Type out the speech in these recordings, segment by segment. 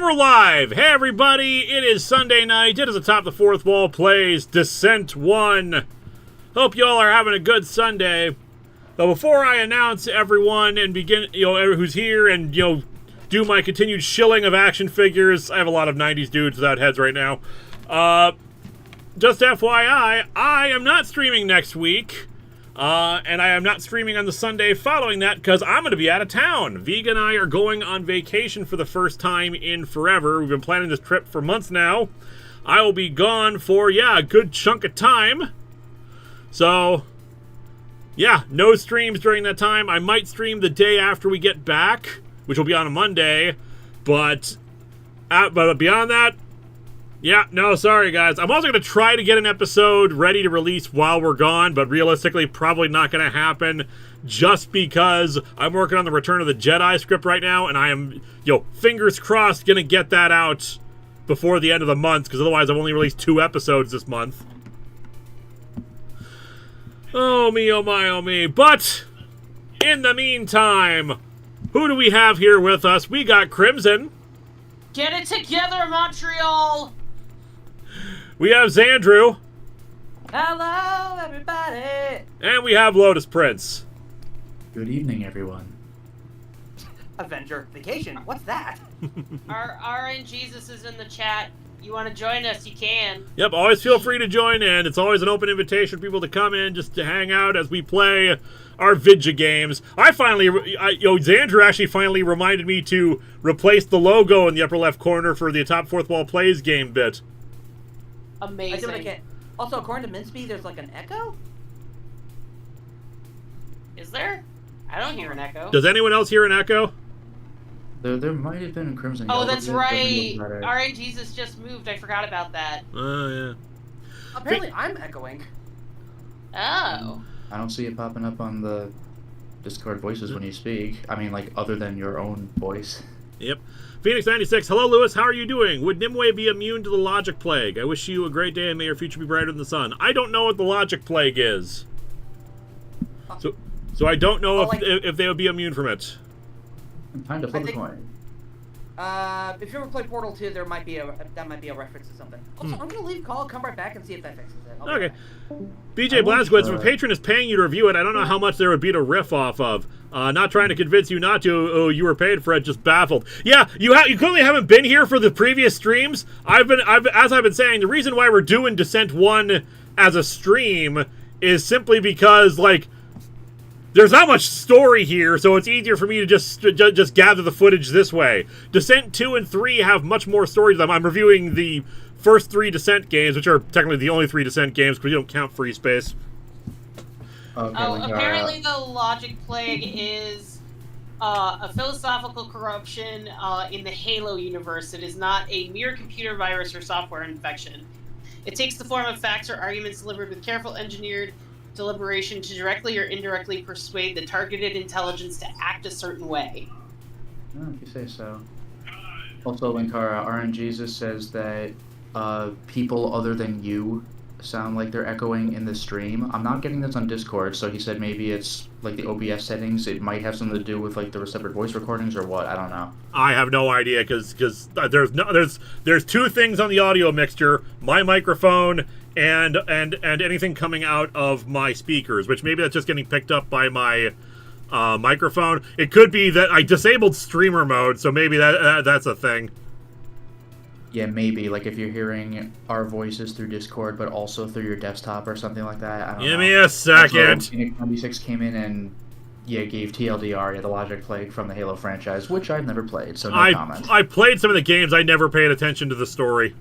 And we're live! Hey everybody, it is Sunday night. It is Atop the Fourth Wall plays Descent 1. Hope y'all are having a good Sunday. But before I announce everyone and begin, who's here and, do my continued shilling of action figures, I have a lot of 90s dudes without heads right now. Just FYI, I am not streaming next week. And I am not streaming on the Sunday following that because I'm going to be out of town. Vega and I are going on vacation for the first time in forever. We've been planning this trip for months now. I will be gone for, a good chunk of time. So, no streams during that time. I might stream the day after we get back, which will be on a Monday. But beyond that, sorry guys. I'm also going to try to get an episode ready to release while we're gone, but realistically probably not going to happen just because I'm working on the Return of the Jedi script right now, and I am, fingers crossed, going to get that out before the end of the month, because otherwise I've only released 2 episodes this month. Oh me, oh my, oh me. But, in the meantime, who do we have here with us? We got Crimson. Get it together, Montreal! We have Xandru. Hello, everybody! And we have Lotus Prince. Good evening, everyone. Avenger Vacation, what's that? Our RN Jesus is in the chat. You want to join us, you can. Yep, always feel free to join in. It's always an open invitation for people to come in just to hang out as we play our Vidya games. Xandru actually finally reminded me to replace the logo in the upper left corner for the Atop Fourth Wall Plays game bit. Amazing. I do what I can. Also, according to Minspy, there's like an echo? Is there? I don't hear an echo. Does anyone else hear an echo? There might have been a Crimson. Oh, that's right. RN Jesus just moved. I forgot about that. Oh, yeah. Apparently, I'm echoing. Oh. I don't see it popping up on the Discord voices when you speak. I mean, like, other than your own voice. Yep. Phoenix96, hello Lewis, how are you doing? Would Nimue be immune to the logic plague? I wish you a great day and may your future be brighter than the sun. I don't know what the logic plague is. So I don't know if they would be immune from it. Time to flip a coin. If you ever play Portal 2, that might be a reference to something. Also, I'm gonna leave call, come right back and see if that fixes it. Okay. BJ Blazkowitz, if a patron is paying you to review it, I don't know how much there would be to riff off of. Not trying to convince you not to. Oh, you were paid for it. Just baffled. Yeah, you clearly haven't been here for the previous streams. As I've been saying, the reason why we're doing Descent 1 as a stream is simply because there's not much story here, so it's easier for me to just gather the footage this way. Descent 2 and 3 have much more story to them. I'm reviewing the first 3 Descent games, which are technically the only 3 Descent games because you don't count Free Space. Okay, apparently the logic plague is a philosophical corruption in the Halo universe. It is not a mere computer virus or software infection. It takes the form of facts or arguments delivered with careful engineered deliberation to directly or indirectly persuade the targeted intelligence to act a certain way. Oh, if you say so. Also, Linkara, RN Jesus says that people other than you sound like they're echoing in the stream. I'm not getting this on Discord, so he said maybe it's like the OBS settings. It might have something to do with like the separate voice recordings or what. I don't know. I have no idea because there's 2 things on the audio mixture: my microphone and anything coming out of my speakers, which maybe that's just getting picked up by my microphone. It could be that I disabled streamer mode, so maybe that's a thing. Yeah, maybe, like if you're hearing our voices through Discord, but also through your desktop or something like that. I don't know. Give me a second. Phoenix 96 came in and gave TLDR, the Logic Plague from the Halo franchise, which I've never played, so no comment. I played some of the games. I never paid attention to the story.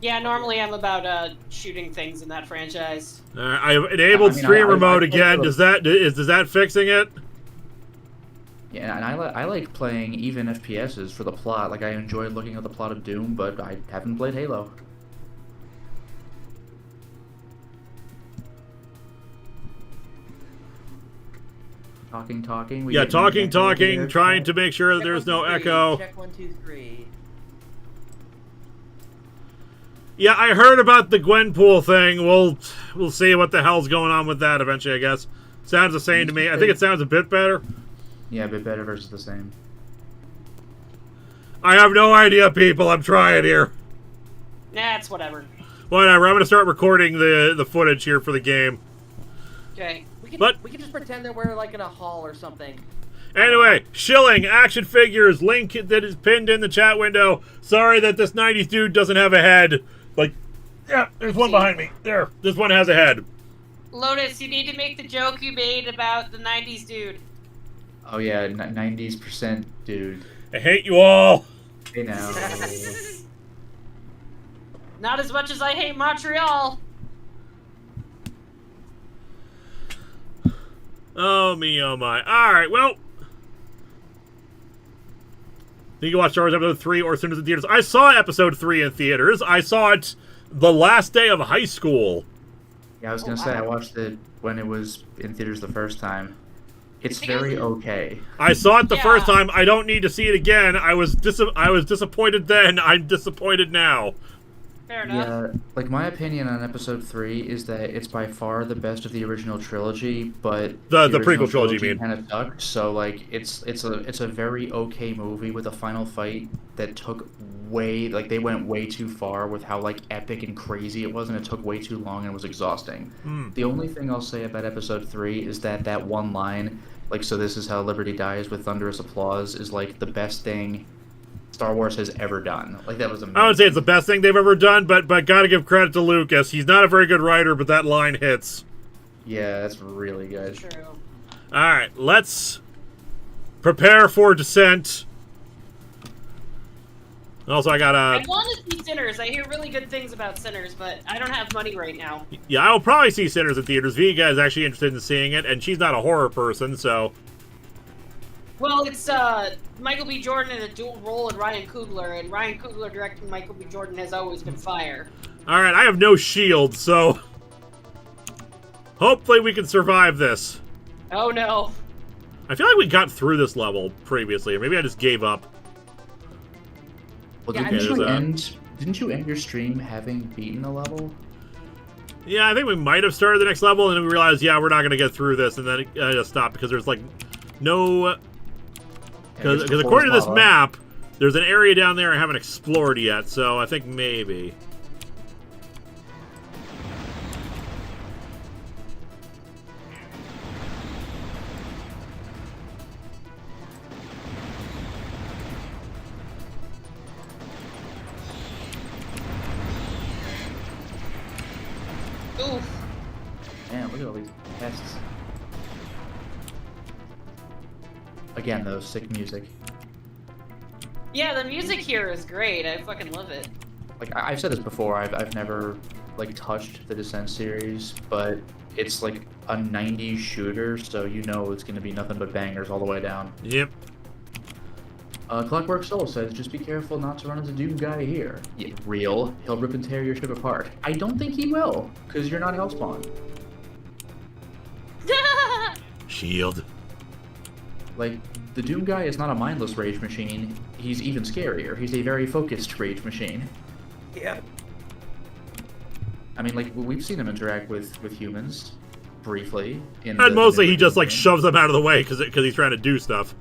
Yeah, normally I'm about shooting things in that franchise. I've enabled streamer mode again. Does that fixing it? Yeah, and I like playing even FPSs for the plot. Like, I enjoy looking at the plot of Doom, but I haven't played Halo. Talking. Talking. Trying to make sure that there's no echo. Check 1, 2, 3. Yeah, I heard about the Gwenpool thing. We'll see what the hell's going on with that eventually, I guess. Sounds the same to me. I think it sounds a bit better. Yeah, a bit better versus the same. I have no idea, people. I'm trying here. Nah, it's whatever. Whatever. I'm going to start recording the footage here for the game. Okay. We can But- just pretend that we're like in a hall or something. Anyway, Shilling, action figures, link that is pinned in the chat window. Sorry that this 90s dude doesn't have a head. Like, yeah, there's one behind me. There, this one has a head. Lotus, you need to make the joke you made about the 90s dude. Oh yeah, 90% dude. I hate you all. Hey now. Not as much as I hate Montreal. Oh me, oh my. Alright, well. You can watch Star Wars Episode 3 or as soon as in theaters. I saw Episode 3 in theaters. I saw it the last day of high school. Yeah, I was gonna say I watched it when it was in theaters the first time. It's I think it very was- okay. I saw it the Yeah. first time. I don't need to see it again. I was disappointed then. I'm disappointed now. Fair enough. Yeah, like my opinion on episode 3 is that it's by far the best of the original trilogy, but The original prequel trilogy, you mean. kind of sucked. So like it's a very okay movie with a final fight that took they went way too far with how like epic and crazy it was, and it took way too long and was exhausting. The only thing I'll say about episode 3 is that one line, like, so this is how Liberty dies with thunderous applause, is like the best thing Star Wars has ever done. Like, that was amazing. I would say it's the best thing they've ever done, but gotta give credit to Lucas. He's not a very good writer, but that line hits. Yeah, that's really good. True. Alright, let's prepare for descent. Also, I I gotta... want to see Sinners. I hear really good things about Sinners, but I don't have money right now. Yeah, I will probably see Sinners in theaters. Vega is actually interested in seeing it, and she's not a horror person, so... Well, it's Michael B. Jordan in a dual role and Ryan Coogler, and Ryan Coogler directing Michael B. Jordan has always been fire. Alright, I have no shield, so... hopefully we can survive this. Oh no. I feel like we got through this level previously, or maybe I just gave up. Well, Yeah, didn't you end your stream having beaten a level? Yeah, I think we might have started the next level, and then we realized, yeah, we're not going to get through this, and then it just stopped, because there's, like, no... Because according to this map, there's an area down there I haven't explored yet, so I think maybe. Oof. Damn, look at all these tests. Again, though, sick music. Yeah, the music here is great. I fucking love it. Like, I've said this before, I've never, like, touched the Descent series, but it's, like, a 90s shooter, so you know it's gonna be nothing but bangers all the way down. Yep. Clockwork Soul says, just be careful not to run into Doom Guy here. Yeah, real. He'll rip and tear your ship apart. I don't think he will, because you're not Hellspawn. Shield. Like, the Doom Guy is not a mindless rage machine. He's even scarier. He's a very focused rage machine. Yeah. I mean, like, we've seen him interact with humans briefly. And mostly he just, like, shoves them out of the way because he's trying to do stuff.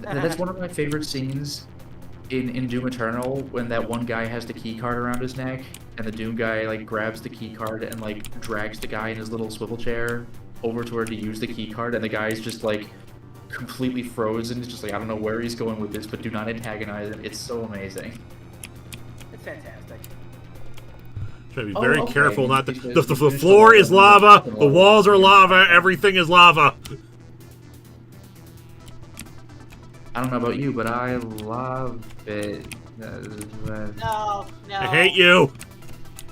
That's one of my favorite scenes in Doom Eternal, when that one guy has the key card around his neck, and the Doom Guy, like, grabs the key card and, like, drags the guy in his little swivel chair over to where to use the key card, and the guy's just, like, completely frozen. It's just like, I don't know where he's going with this, but do not antagonize him. It's so amazing. It's fantastic. Trying to be very okay. careful not to... Because The you finished floor the is level, lava, the the walls are lava, everything is lava. I don't know about you, but I love it. No, no. I hate you.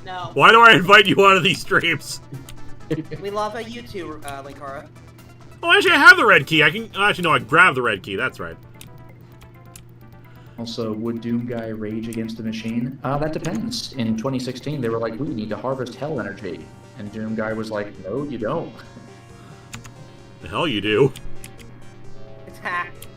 No. Why do I invite you onto these streams? We love you too, Linkara. Oh, actually, I have the red key. I can... Actually, no, I grabbed the red key. That's right. Also, would Doom Guy rage against the machine? That depends. In 2016, they were like, we need to harvest hell energy. And Doom Guy was like, no, you don't. The hell you do. It's hacked.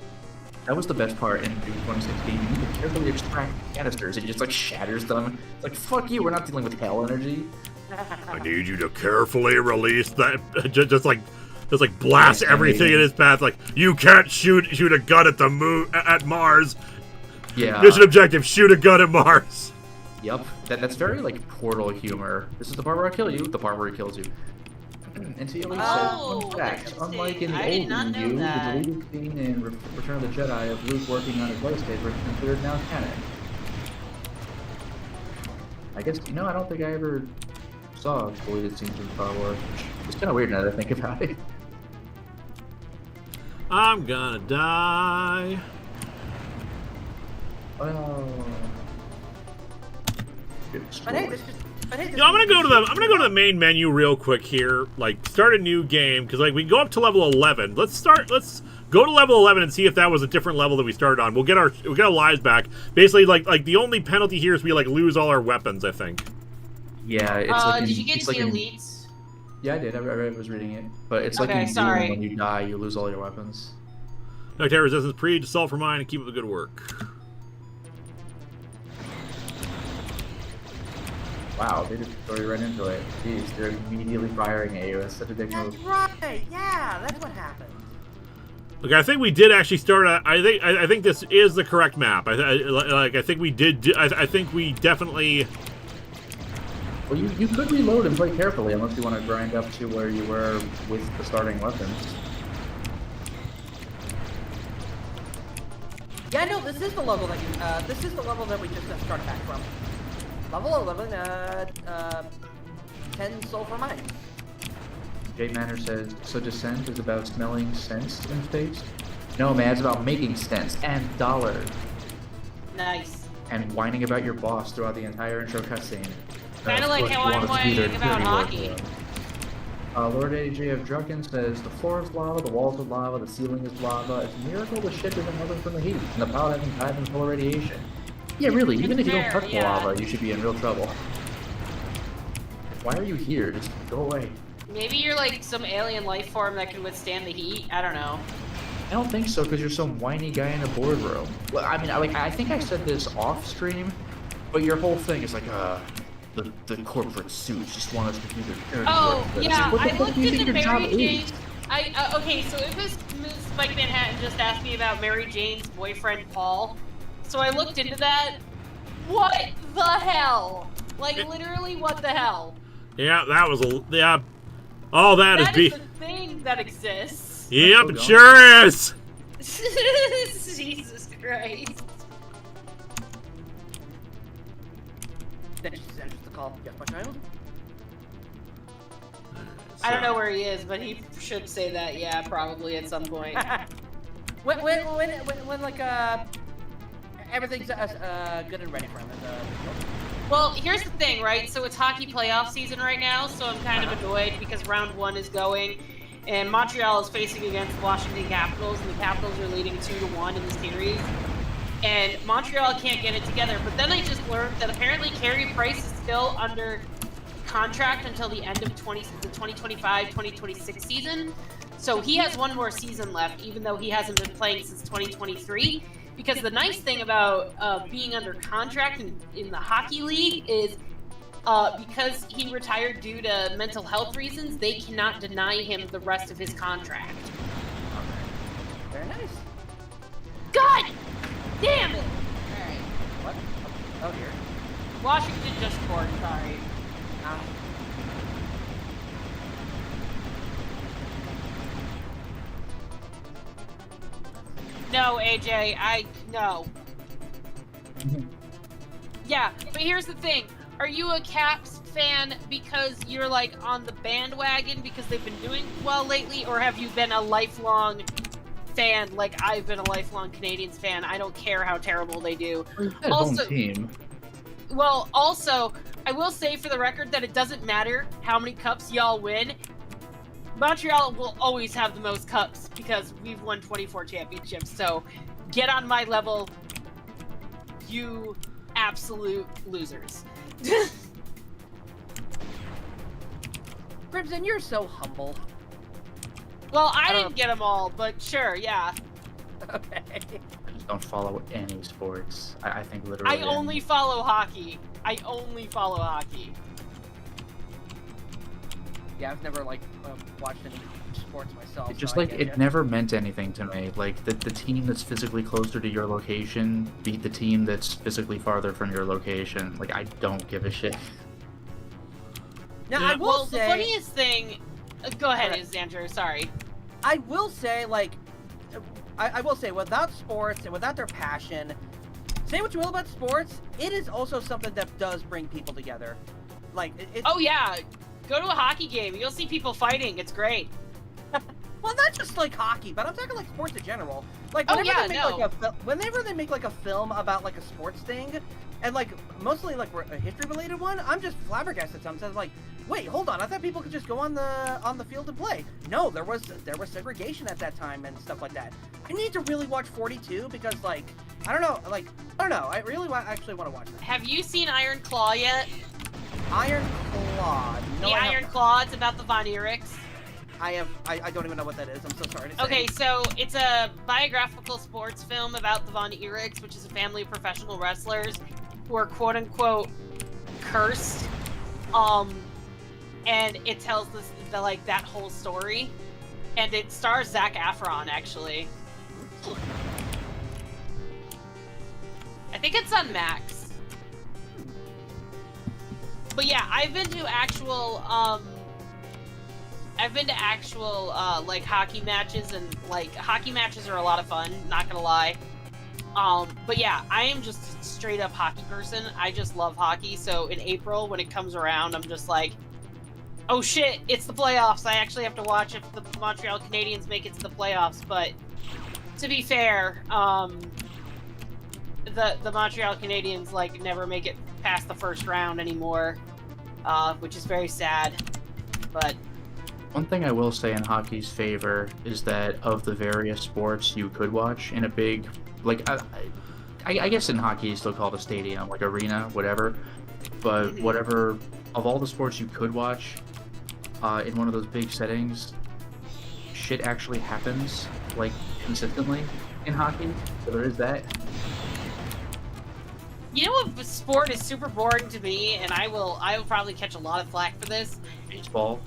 That was the best part in Doom 2016. You need to carefully extract canisters. It just, like, shatters them. It's like, fuck you, we're not dealing with hell energy. I need you to carefully release that... Just like blast everything in his path. Like, you can't shoot a gun at the moon, at Mars. Yeah. Mission objective: shoot a gun at Mars. Yep. That's very like Portal humor. This is the part where I kill you. The part where he kills you. And to Elise Oh, says, fun fact, interesting. unlike in the I did old not know EU, the that. deleted scene in Return of the Jedi of Luke working on his lightsaber is considered now canon. I guess, you know, I don't think I ever saw deleted scenes in Star Wars. It's kind of weird now that I think about it. I'm gonna die. Oh. But hey, this I'm gonna go to the main menu real quick here. Like, start a new game because like we can go up to level 11. Let's go to level 11 and see if that was a different level that we started on. We'll get our lives back. Basically, like the only penalty here is we like lose all our weapons. I think. Yeah, it's like in, did you get it's to like the in, elites? Yeah, I did. I was reading it, but it's like Okay, in Doom, sorry. when you die, you lose all your weapons. Okay, resistance pre to assault for mine and keep up the good work. Wow, they just throw you right into it. Jeez, they're immediately firing at you. That's such a dick That's move. right. Yeah, that's what happened. Okay, I think we did actually start. I think this is the correct map. I think we did. I think we definitely. Well, you could reload and play carefully unless you want to grind up to where you were with the starting weapons. Yeah, no, this is the level that you. This is the level that we just started back from. Level 11. 10 sulfur mine. Jay Manor says, so Descent is about smelling scents in space? No, man, it's about making stents and dollars. Nice. And whining about your boss throughout the entire intro cutscene. Kind of like how I'm whining about hockey. Lord AJ of Drucken says, the floor is lava, the walls are lava, the ceiling is lava. It's a miracle the ship isn't melting from the heat, and the pilot hasn't died in full radiation. Yeah, really, even if you don't touch the lava, you should be in real trouble. Why are you here? Just go away. Maybe you're like some alien life form that can withstand the heat. I don't know. I don't think so, because you're some whiny guy in a boardroom. Well, I mean, I think I said this off stream, but your whole thing is like, the corporate suits just want us to do their dirty Oh, work. yeah, What the I fuck looked do you into think your job Mary is? Jane. Okay, so it was Spike Manhattan just asked me about Mary Jane's boyfriend, Paul. So I looked into that. What the hell? Like, literally, what the hell? Yeah, that was a yeah. Oh, That is is a thing that exists. Yep, it sure is. Jesus Christ. Then she sends the call. Yes, my child. I don't know where he is, but he should say that, yeah, probably at some point. when like everything's good and ready for him. Well, here's the thing, right? So it's hockey playoff season right now, so I'm kind of annoyed because round 1 is going, and Montreal is facing against the Washington Capitals, and the Capitals are leading 2-1 in the series. And Montreal can't get it together, but then I just learned that apparently Carey Price is still under contract until the end of the 2025-2026 season. So he has one more season left, even though he hasn't been playing since 2023. Because the nice thing about being under contract in the hockey league is because he retired due to mental health reasons, they cannot deny him the rest of his contract. Very nice. God damn it! Alright. What? Oh dear. Washington just scored, sorry. No, AJ, no. Yeah, but here's the thing. Are you a Caps fan because you're like on the bandwagon because they've been doing well lately, or have you been a lifelong fan like I've been a lifelong Canadians fan? I don't care how terrible they do. Home team. Well, also, I will say for the record that it doesn't matter how many cups y'all win. Montreal will always have the most cups because we've won 24 championships. So get on my level, you absolute losers. Crimson, you're so humble. Well, I didn't get them all, but sure, yeah. Okay. I just don't follow any sports. I think literally. I only follow hockey. I only follow hockey. Yeah, I've never like watched any sports myself. It just so I like get it ya. never meant anything to me. Like the team that's physically closer to your location beat the team that's physically farther from your location. Like I don't give a shit. Now Yeah. I will Well, say, the funniest thing. Go ahead, Alright. Andrew. Sorry. I will say, like, I will say, without sports and without their passion, say what you will about sports, it is also something that does bring people together. Like, Oh yeah, go to a hockey game. You'll see people fighting. It's great. well, not just like hockey, but I'm talking like sports in general. Like, Oh, whenever yeah, they make whenever they make like a film about like a sports thing, and like mostly like a history related one, I'm just flabbergasted sometimes. Like, wait, hold on, I thought people could just go on the field and play. No, there was segregation at that time and stuff like that. I need to really watch 42 because like I don't know, I really actually want to watch that. Have you seen Iron Claw yet? Iron Claw. No, The I have Iron not. Claw. It's about the Von Erichs. I don't even know what that is. I'm so sorry to say. Okay, so it's a biographical sports film about the Von Erichs, which is a family of professional wrestlers who are quote unquote cursed. And it tells that whole story. And it stars Zac Efron, actually. I think it's on Max. But yeah, I've been to actual like hockey matches, and like hockey matches are a lot of fun, not gonna lie. But yeah, I am just a straight up hockey person. I just love hockey. So in April when it comes around, I'm just like, oh shit, it's the playoffs. I actually have to watch if the Montreal Canadiens make it to the playoffs. But to be fair, the Montreal Canadiens like never make it past the first round anymore, which is very sad. But One thing I will say in hockey's favor is that of the various sports you could watch in a big, like, I guess in hockey you still call it a stadium, like arena, whatever. But whatever, of all the sports you could watch in one of those big settings, shit actually happens, like, consistently in hockey. So there is that. you know what sport is super boring to me, and I will probably catch a lot of flack for this? Baseball.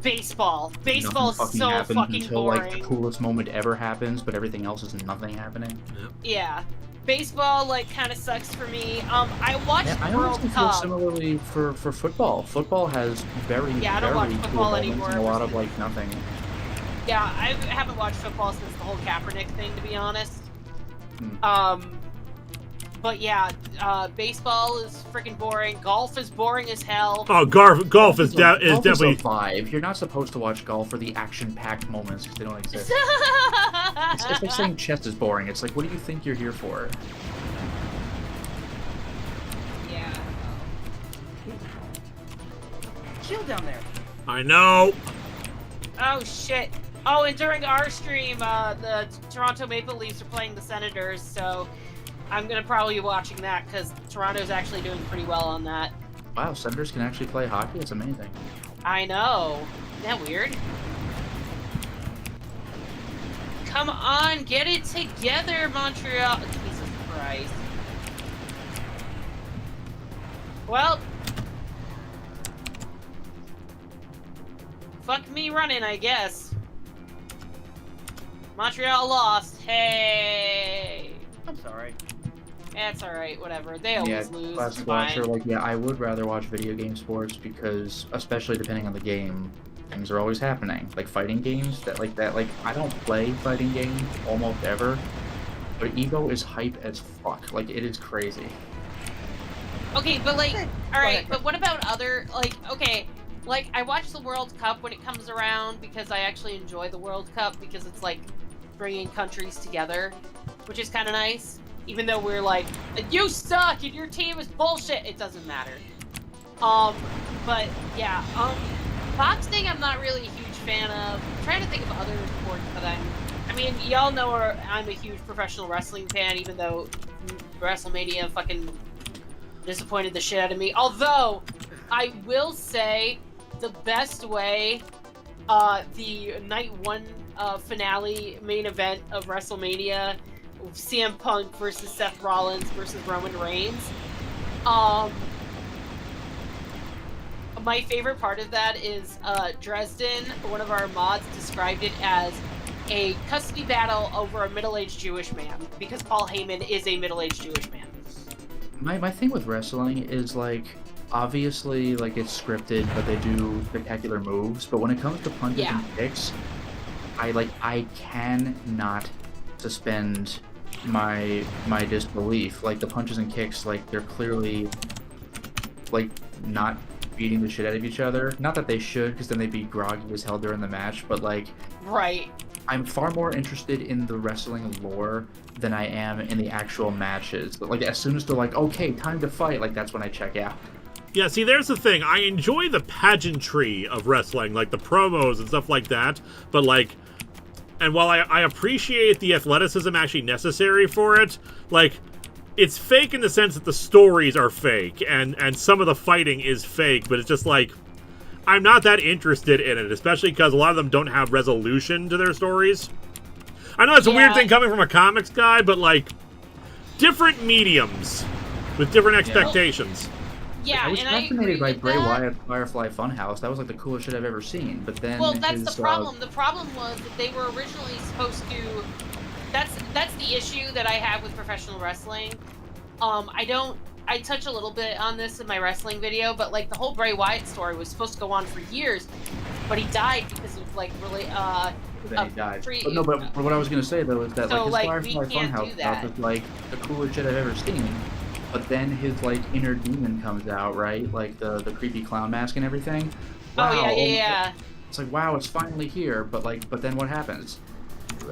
Baseball. Baseball is Nothing so happens fucking until, boring. like, the coolest moment ever happens, but everything else is nothing happening. Yeah. Baseball, like, kind of sucks for me. I watched Yeah, I World honestly feel Cup. similarly for football. Football has very, Yeah, I don't watch very football cool moments anymore and a ever lot of, since- like, nothing. Yeah, I haven't watched football since the whole Kaepernick thing, to be honest. But yeah, baseball is freaking boring. Golf is boring as hell. Oh, golf is Golf is definitely. a vibe. You're not supposed to watch golf for the action-packed moments because they don't exist. It's like saying chess is boring. It's like, what do you think you're here for? Yeah. Chill down there. I know. Oh shit. Oh, and during our stream, the Toronto Maple Leafs are playing the Senators, so I'm gonna probably be watching that because Toronto's actually doing pretty well on that. Wow, Senators can actually play hockey? It's amazing. I know. Isn't that weird? Come on, get it together, Montreal. Jesus Christ. Well. Fuck me running, I guess. Montreal lost. Hey. I'm sorry. That's alright, whatever. They always lose. It's classic fine. watcher, like, yeah, I would rather watch video game sports because, especially depending on the game, things are always happening. Like fighting games, like, I don't play fighting games almost ever, but Evo is hype as fuck. Like, it is crazy. Okay, but like, Okay, alright, ahead. but what about other, like, okay, like, I watch the World Cup when it comes around because I actually enjoy the World Cup because it's like bringing countries together, which is kind of nice. Even though we're like, you suck and your team is bullshit, it doesn't matter. But yeah, boxing I'm not really a huge fan of. I'm trying to think of other sports that I mean, y'all know I'm a huge professional wrestling fan, even though WrestleMania fucking disappointed the shit out of me. Although, I will say, the best way, the night one finale main event of WrestleMania, CM Punk versus Seth Rollins versus Roman Reigns. my favorite part of that is Dresden, one of our mods, described it as a custody battle over a middle-aged Jewish man, because Paul Heyman is a middle-aged Jewish man. My thing with wrestling is, like, obviously, like, it's scripted, but they do spectacular moves. But when it comes to punches Yeah. and kicks, I cannot suspend my disbelief. Like, the punches and kicks, like, they're clearly, like, not beating the shit out of each other. Not that they should, because then they'd be groggy as hell during the match, but, like... Right. I'm far more interested in the wrestling lore than I am in the actual matches. But, like, as soon as they're like, okay, time to fight, like, that's when I check out. Yeah, see, there's the thing. I enjoy the pageantry of wrestling, like the promos and stuff like that, but, like... And while I appreciate the athleticism actually necessary for it, like, it's fake in the sense that the stories are fake, and some of the fighting is fake, but it's just like, I'm not that interested in it, especially because a lot of them don't have resolution to their stories. I know it's a weird thing coming from a comics guy, but, like, different mediums with different expectations. Yeah, I was and I agree fascinated by with Bray that. Wyatt Firefly Funhouse. That was like the coolest shit I've ever seen. But then Well, that's his, the problem. The problem was that they were originally supposed to... That's the issue that I have with professional wrestling. I touch a little bit on this in my wrestling video, but, like, the whole Bray Wyatt story was supposed to go on for years, but he died because of, like, really... But then he died. But no, but what I was gonna say though is that, So, like, like, his we Firefly can't do Funhouse that. stuff is like the coolest shit I've ever seen. But then his, like, inner demon comes out, right? Like the creepy clown mask and everything. Wow. Oh, yeah. It's like, wow, it's finally here. But then what happens?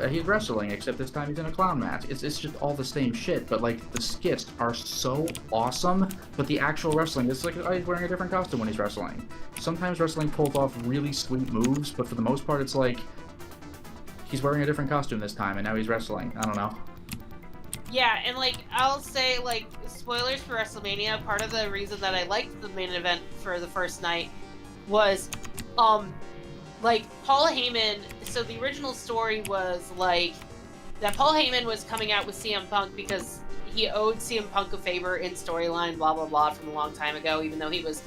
He's wrestling, except this time he's in a clown mask. It's just all the same shit. But, like, the skits are so awesome. But the actual wrestling, it's like, oh, he's wearing a different costume when he's wrestling. Sometimes wrestling pulls off really sweet moves, but for the most part, it's like he's wearing a different costume this time, and now he's wrestling. I don't know. Yeah, and, like, I'll say, like, spoilers for WrestleMania, part of the reason that I liked the main event for the first night was, like, Paul Heyman, so the original story was, like, that Paul Heyman was coming out with CM Punk because he owed CM Punk a favor in storyline, blah, blah, blah, from a long time ago, even though he was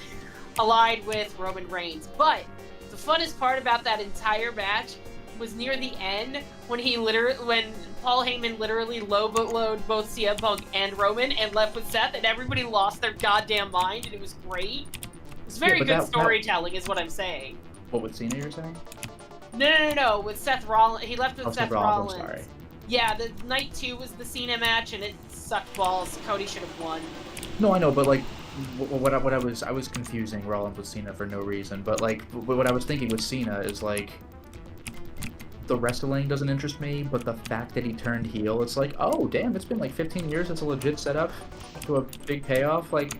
allied with Roman Reigns. But the funnest part about that entire match was near the end when Paul Heyman literally low-blowed both CM Punk and Roman and left with Seth, and everybody lost their goddamn mind, and it was great. It was very good storytelling, is what I'm saying. What, with Cena you're saying? No. With Seth Rollins. He left with Seth Rollins. I'm sorry. Yeah, the night 2 was the Cena match, and it sucked balls. Cody should have won. No, I know, but, like, I was confusing Rollins with Cena for no reason. But, like, what I was thinking with Cena is, like, the wrestling doesn't interest me, but the fact that he turned heel, it's like, oh, damn, it's been like 15 years since a legit setup to a big payoff. Like,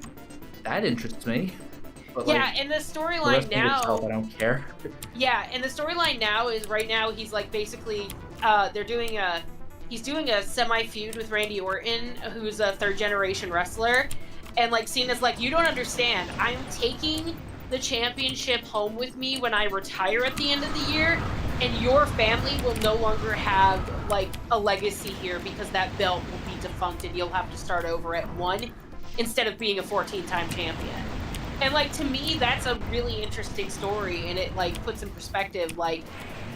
that interests me. But, Yeah, like, and the the storyline wrestling now... itself, I don't care. Yeah, and the storyline now is right now he's like basically he's doing a semi-feud with Randy Orton, who's a third-generation wrestler, and like Cena's like, you don't understand, I'm taking the championship home with me when I retire at the end of the year, and your family will no longer have like a legacy here because that belt will be defunct and you'll have to start over at 1 instead of being a 14-time champion. And, like, to me, that's a really interesting story, and it, like, puts in perspective, like,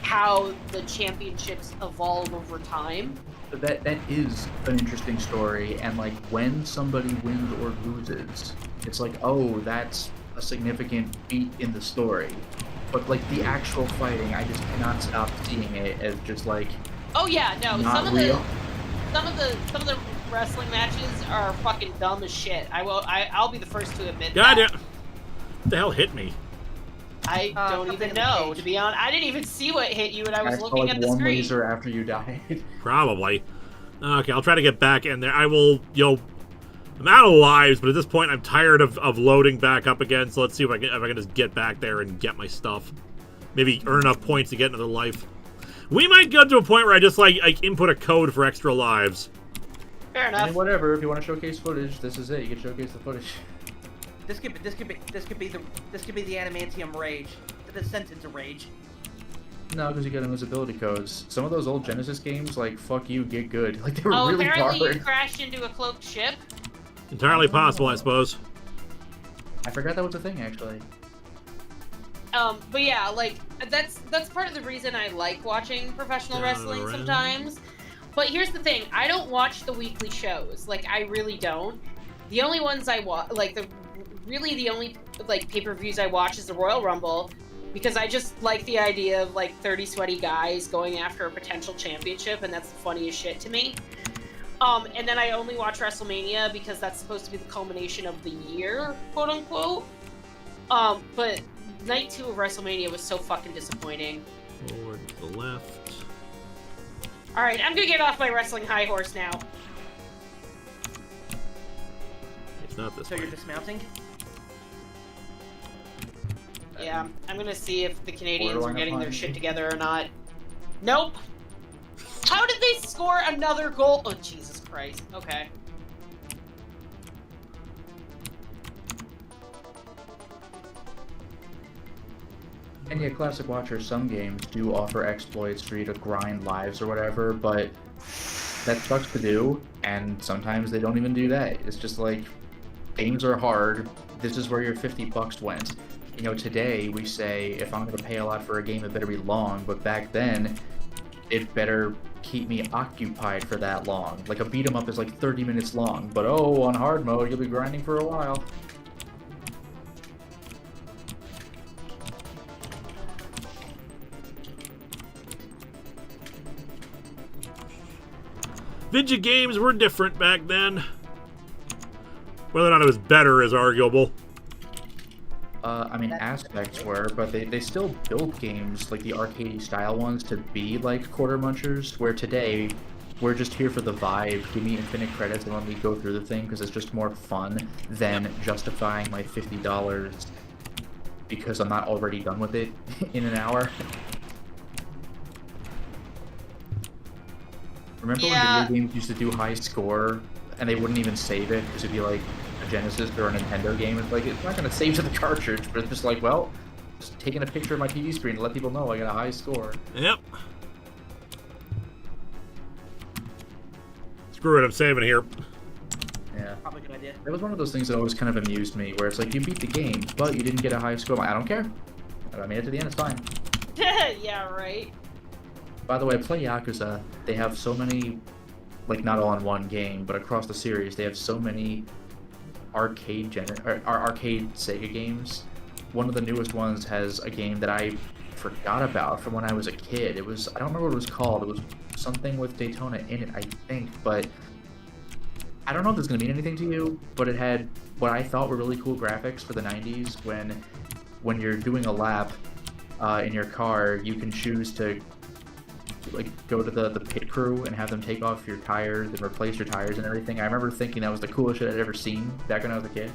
how the championships evolve over time. That is an interesting story, and, like, when somebody wins or loses, it's like, oh, that's a significant beat in the story. But, like, the actual fighting, I just cannot stop seeing it as just, like, Oh, yeah, no, not some of real. the wrestling matches are fucking dumb as shit. I'll be the first to admit God, that. yeah. What the hell hit me? I don't something even in the know, cage. to be honest. I didn't even see what hit you, and I was saw, looking like, at the one screen. laser after you died. Probably. Okay, I'll try to get back in there. I will, I'm out of lives, but at this point I'm tired of loading back up again, so let's see if I can just get back there and get my stuff. Maybe earn enough points to get another life. We might go to a point where I just, like input a code for extra lives. Fair I enough. mean, whatever, if you want to showcase footage, this is it. You can showcase the footage. This could be the adamantium rage, the sentence of rage. No, because you get invisibility codes. Some of those old Genesis games, like, fuck you, get good. Like, they were Oh, really apparently hard. you crashed into a cloaked ship. Entirely possible, I suppose. I forgot that was a thing, actually. But yeah, like that's part of the reason I like watching professional wrestling sometimes. But here's the thing: I don't watch the weekly shows. Like, I really don't. The only ones I watch, like the only like pay-per-views I watch is the Royal Rumble, because I just like the idea of like 30 sweaty guys going after a potential championship, and that's the funniest shit to me. And then I only watch WrestleMania because that's supposed to be the culmination of the year, quote unquote. But night 2 of WrestleMania was so fucking disappointing. Forward to the left. Alright, I'm gonna get off my wrestling high horse now. It's not this So way. you're dismounting? Yeah, I'm gonna see if the Canadians are Borderline getting their opponent. shit together or not. Nope! How did they score another goal? Oh, Jesus Christ. Okay. And yeah, Classic Watcher, some games do offer exploits for you to grind lives or whatever, but that sucks to do, and sometimes they don't even do that. It's just like, games are hard, this is where your $50 went. You know, today we say, if I'm going to pay a lot for a game, it better be long, but back then, it better keep me occupied for that long. Like, a beat-em-up is like 30 minutes long, but oh, on hard mode, you'll be grinding for a while. Video games were different back then. Whether or not it was better is arguable. I mean, aspects were, but they still built games, like the arcade style ones, to be like quarter munchers, where today, we're just here for the vibe. Give me infinite credits and let me go through the thing, because it's just more fun than justifying my $50 because I'm not already done with it in an hour. Remember Yeah. when video games used to do high score, and they wouldn't even save it, because it'd be like a Genesis or a Nintendo game? It's like, it's not going to save to the cartridge, but it's just like, well, just taking a picture of my TV screen to let people know I got a high score. Yep. Screw it, I'm saving here. Yeah. Probably a good idea. It was one of those things that always kind of amused me, where it's like, you beat the game, but you didn't get a high score. I'm like, I don't care. I made it to the end, it's fine. Yeah, right. By the way, I play Yakuza. They have so many, like, not all in one game, but across the series, they have so many arcade Sega games. One of the newest ones has a game that I forgot about from when I was a kid. It was, I don't remember what it was called. It was something with Daytona in it, I think, but I don't know if this is going to mean anything to you, but it had what I thought were really cool graphics for the 90s. When you're doing a lap in your car, you can choose to like go to the pit crew and have them take off your tires and replace your tires and everything. I remember thinking that was the coolest shit I'd ever seen back when I was a kid.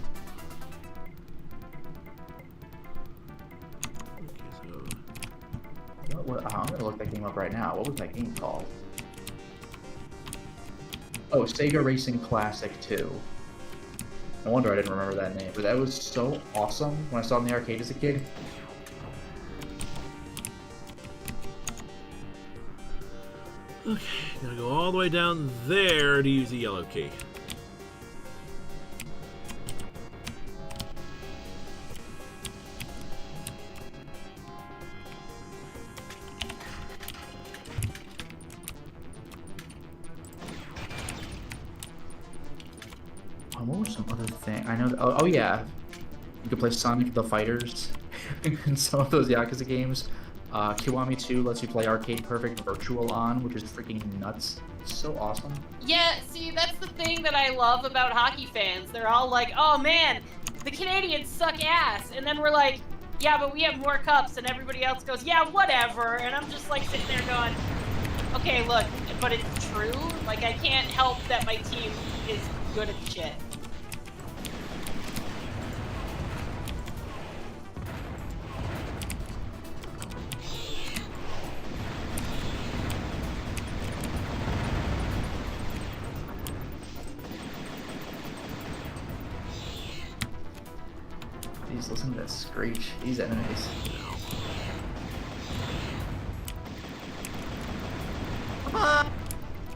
Okay, so I'm gonna look that game up right now. What was that game called? Oh, Sega Racing Classic 2. No wonder I didn't remember that name, but that was so awesome when I saw it in the arcade as a kid. okay, gotta go all the way down there to use the yellow key. What was some other thing? I know. Oh yeah, you could play Sonic the Fighters in some of those Yakuza games. Kiwami 2 lets you play Arcade Perfect Virtual on, which is freaking nuts. It's so awesome. Yeah, see, that's the thing that I love about hockey fans. They're all like, oh man, the Canadians suck ass. And then we're like, yeah, but we have more cups. And everybody else goes, yeah, whatever. And I'm just like sitting there going, okay, look, but it's true. Like, I can't help that my team is good at shit. Jeez, listen to that screech. These enemies.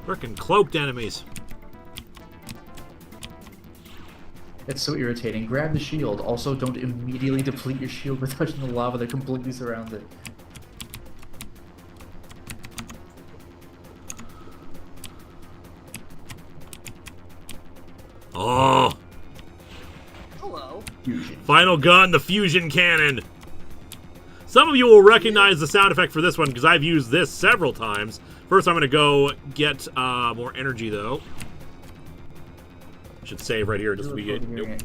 Frickin' cloaked enemies. It's so irritating. Grab the shield. Also, don't immediately deplete your shield by touching the lava that completely surrounds it. Oh, Hello. Fusion. final gun, the fusion cannon. Some of you will recognize the sound effect for this one because I've used this several times. First, I'm going to go get more energy, though. Should save right here just so we get... Nope.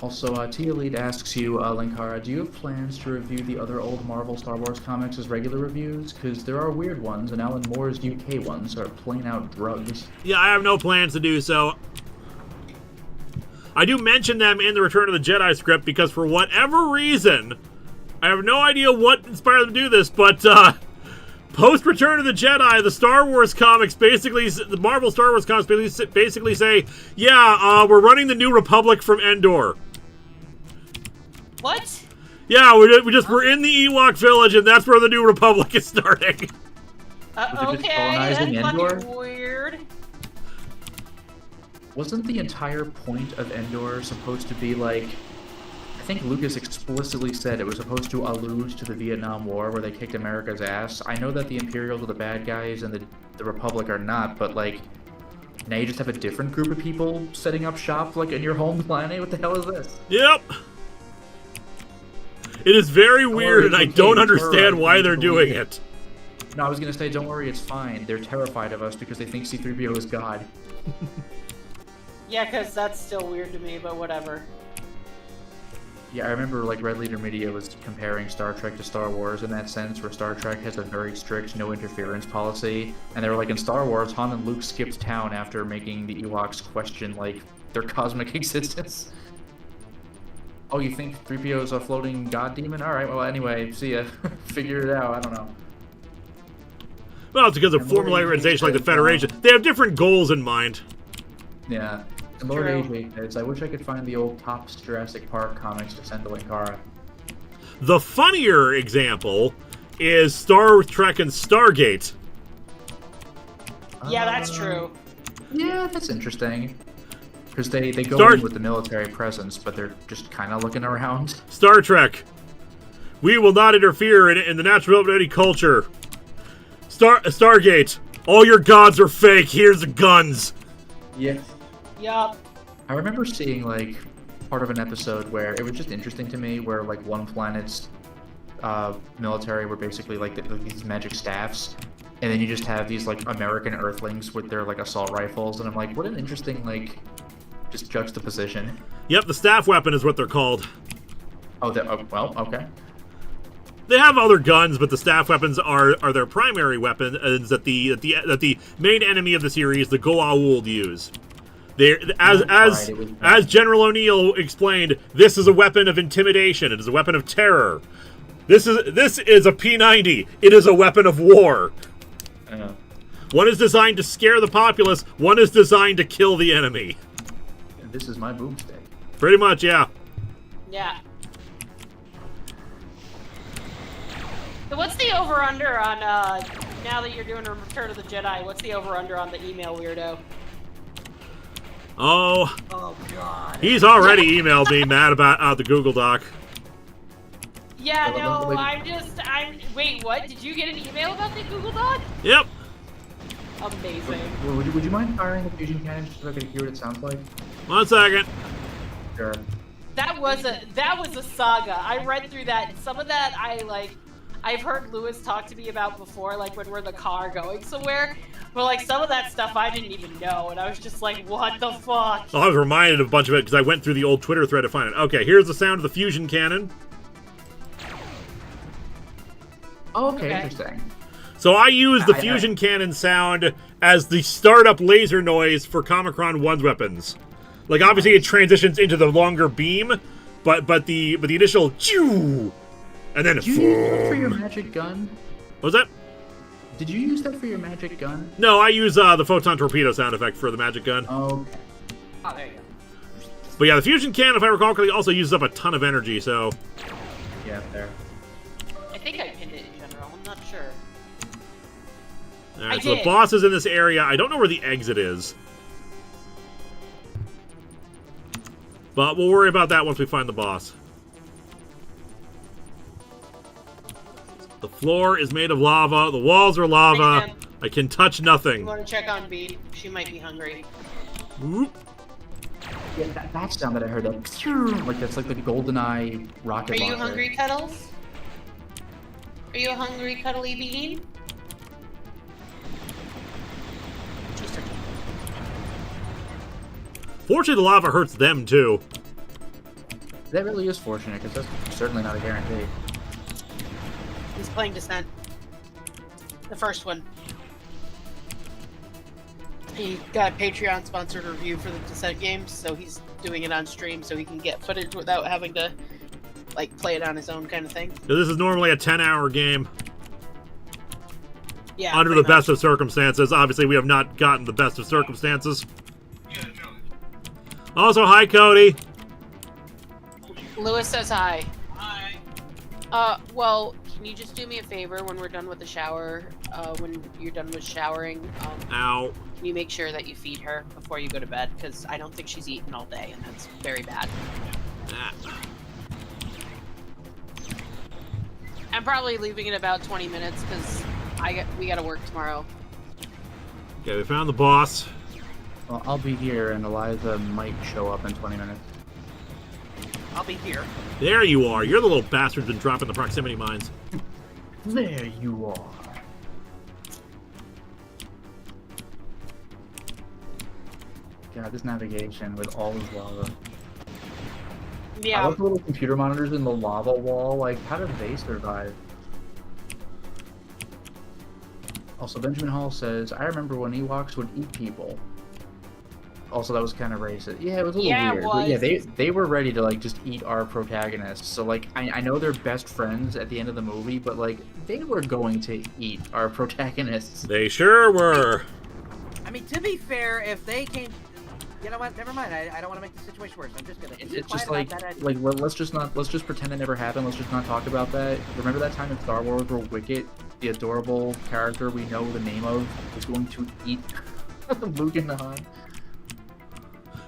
Also, Tia Lead asks you, Linkara, do you have plans to review the other old Marvel Star Wars comics as regular reviews? Because there are weird ones, and Alan Moore's UK ones are plain out drugs. Yeah, I have no plans to do so. I do mention them in the Return of the Jedi script because for whatever reason, I have no idea what inspired them to do this, but post Return of the Jedi, the Star Wars comics basically, the Marvel Star Wars comics basically say, yeah, we're running the New Republic from Endor. What? Yeah, we're in the Ewok village, and that's where the New Republic is starting. Okay, colonizing that's Endor? fucking weird. Wasn't the entire point of Endor supposed to be like... I think Lucas explicitly said it was supposed to allude to the Vietnam War where they kicked America's ass. I know that the Imperials are the bad guys and the Republic are not, but like... Now you just have a different group of people setting up shop like in your home planet? What the hell is this? Yep. It is very weird, and I don't understand why they're doing it. No, I was gonna say, don't worry, it's fine. They're terrified of us because they think C-3PO is God. Yeah, because that's still weird to me, but whatever. Yeah, I remember like Red Leader Media was comparing Star Trek to Star Wars in that sense, where Star Trek has a very strict no interference policy, and they were like, in Star Wars, Han and Luke skipped town after making the Ewoks question like their cosmic existence. Oh, you think 3PO is a floating god demon? Alright, well anyway, see ya. Figure it out, I don't know. Well, it's because of formal organization like the Federation. They have different goals in mind. Yeah. And Lord AJ says, I wish I could find the old Topps Jurassic Park comics to send to Linkara. The funnier example is Star Trek and Stargate. Yeah, that's true. Yeah, that's interesting. Because they go in with the military presence, but they're just kind of looking around. Star Trek. We will not interfere in the natural development of any culture. Stargate. All your gods are fake. Here's the guns. Yeah. Yup. I remember seeing, like, part of an episode where it was just interesting to me, where, like, one planet's military were basically, like, these magic staffs, and then you just have these, like, American Earthlings with their, like, assault rifles, and I'm like, what an interesting, like, just juxtaposition. Yep, the staff weapon is what they're called. Oh, well, okay. They have other guns, but the staff weapons are their primary weapons that the main enemy of the series, the Goa'uld, use. As General O'Neill explained, this is a weapon of intimidation. It is a weapon of terror. This is a P-90. It is a weapon of war. One is designed to scare the populace. One is designed to kill the enemy. And this is my boomstick. Pretty much, yeah. Yeah. So what's the over-under on, now that you're doing a Return of the Jedi, what's the over-under on the email weirdo? Oh. Oh, God. He's already emailed me mad about the Google Doc. Yeah, no, wait, what? Did you get an email about the Google Doc? Yep. Amazing. Would you mind firing the fusion cannon just so I could hear what it sounds like? 1 second. Sure. That was a saga. I read through that, and some of that I've heard Lewis talk to me about before, like when we're in the car going somewhere. But like some of that stuff I didn't even know, and I was just like, what the fuck? I was reminded of a bunch of it because I went through the old Twitter thread to find it. Okay, here's the sound of the fusion cannon. Oh, okay. Interesting. So I use the fusion cannon sound as the startup laser noise for Comicron 1's weapons. Like obviously it transitions into the longer beam, but the initial choo, and then Did you use that for your magic gun? What was that? Did you use that for your magic gun? No, I use the photon torpedo sound effect for the magic gun. Oh. Oh, there you go. But yeah, the fusion cannon, if I recall correctly, also uses up a ton of energy. So Yeah, there. I think I pinned it in general. I'm not sure. all right, so the boss is in this area. I don't know where the exit is. But we'll worry about that once we find the boss. The floor is made of lava. The walls are lava. Thanks, I can touch You nothing. want to check on Bee? She might be hungry. Whoop. Yeah, that sound that I heard, like that's like the GoldenEye rocket Are you launcher. hungry, Cuddles? Are you a hungry, cuddly bean? She's turkey. Fortunately, the lava hurts them, too. That really is fortunate, because that's certainly not a guarantee. He's playing Descent. The first one. He got a Patreon sponsored review for the Descent games, so he's doing it on stream so he can get footage without having to like play it on his own kind of thing. So this is normally a 10-hour game. Yeah. Under the best of circumstances. Obviously, we have not gotten the best of circumstances. Also, hi, Cody. Lewis says hi. Hi. Well, can you just do me a favor when we're done with the shower? When you're done with showering, Ow. can you make sure that you feed her before you go to bed? Because I don't think she's eaten all day, and that's very bad. Ah. I'm probably leaving in about 20 minutes because we gotta work tomorrow. Okay, we found the boss. Well, I'll be here, and Eliza might show up in 20 minutes. I'll be here. There you are. You're the little bastard's been dropping the proximity mines. There you are. God, this navigation with all this lava. I Yeah. love the little computer monitors in the lava wall. Like, how did they survive? Also, Benjamin Hall says, I remember when Ewoks would eat people. Also, that was kind of racist. Yeah, it was a little Yeah, it weird. But yeah, was. they were ready to, like, just eat our protagonists. So, like, I know they're best friends at the end of the movie, but, like, they were going to eat our protagonists. They sure were. I mean, to be fair, if they came, you know what? Never mind. I don't want to make the situation worse. I'm just gonna. It's just like, let's just pretend it never happened. Let's just not talk about that. Remember that time in Star Wars where Wicket, the adorable character we know the name of, was going to eat Luke and Han?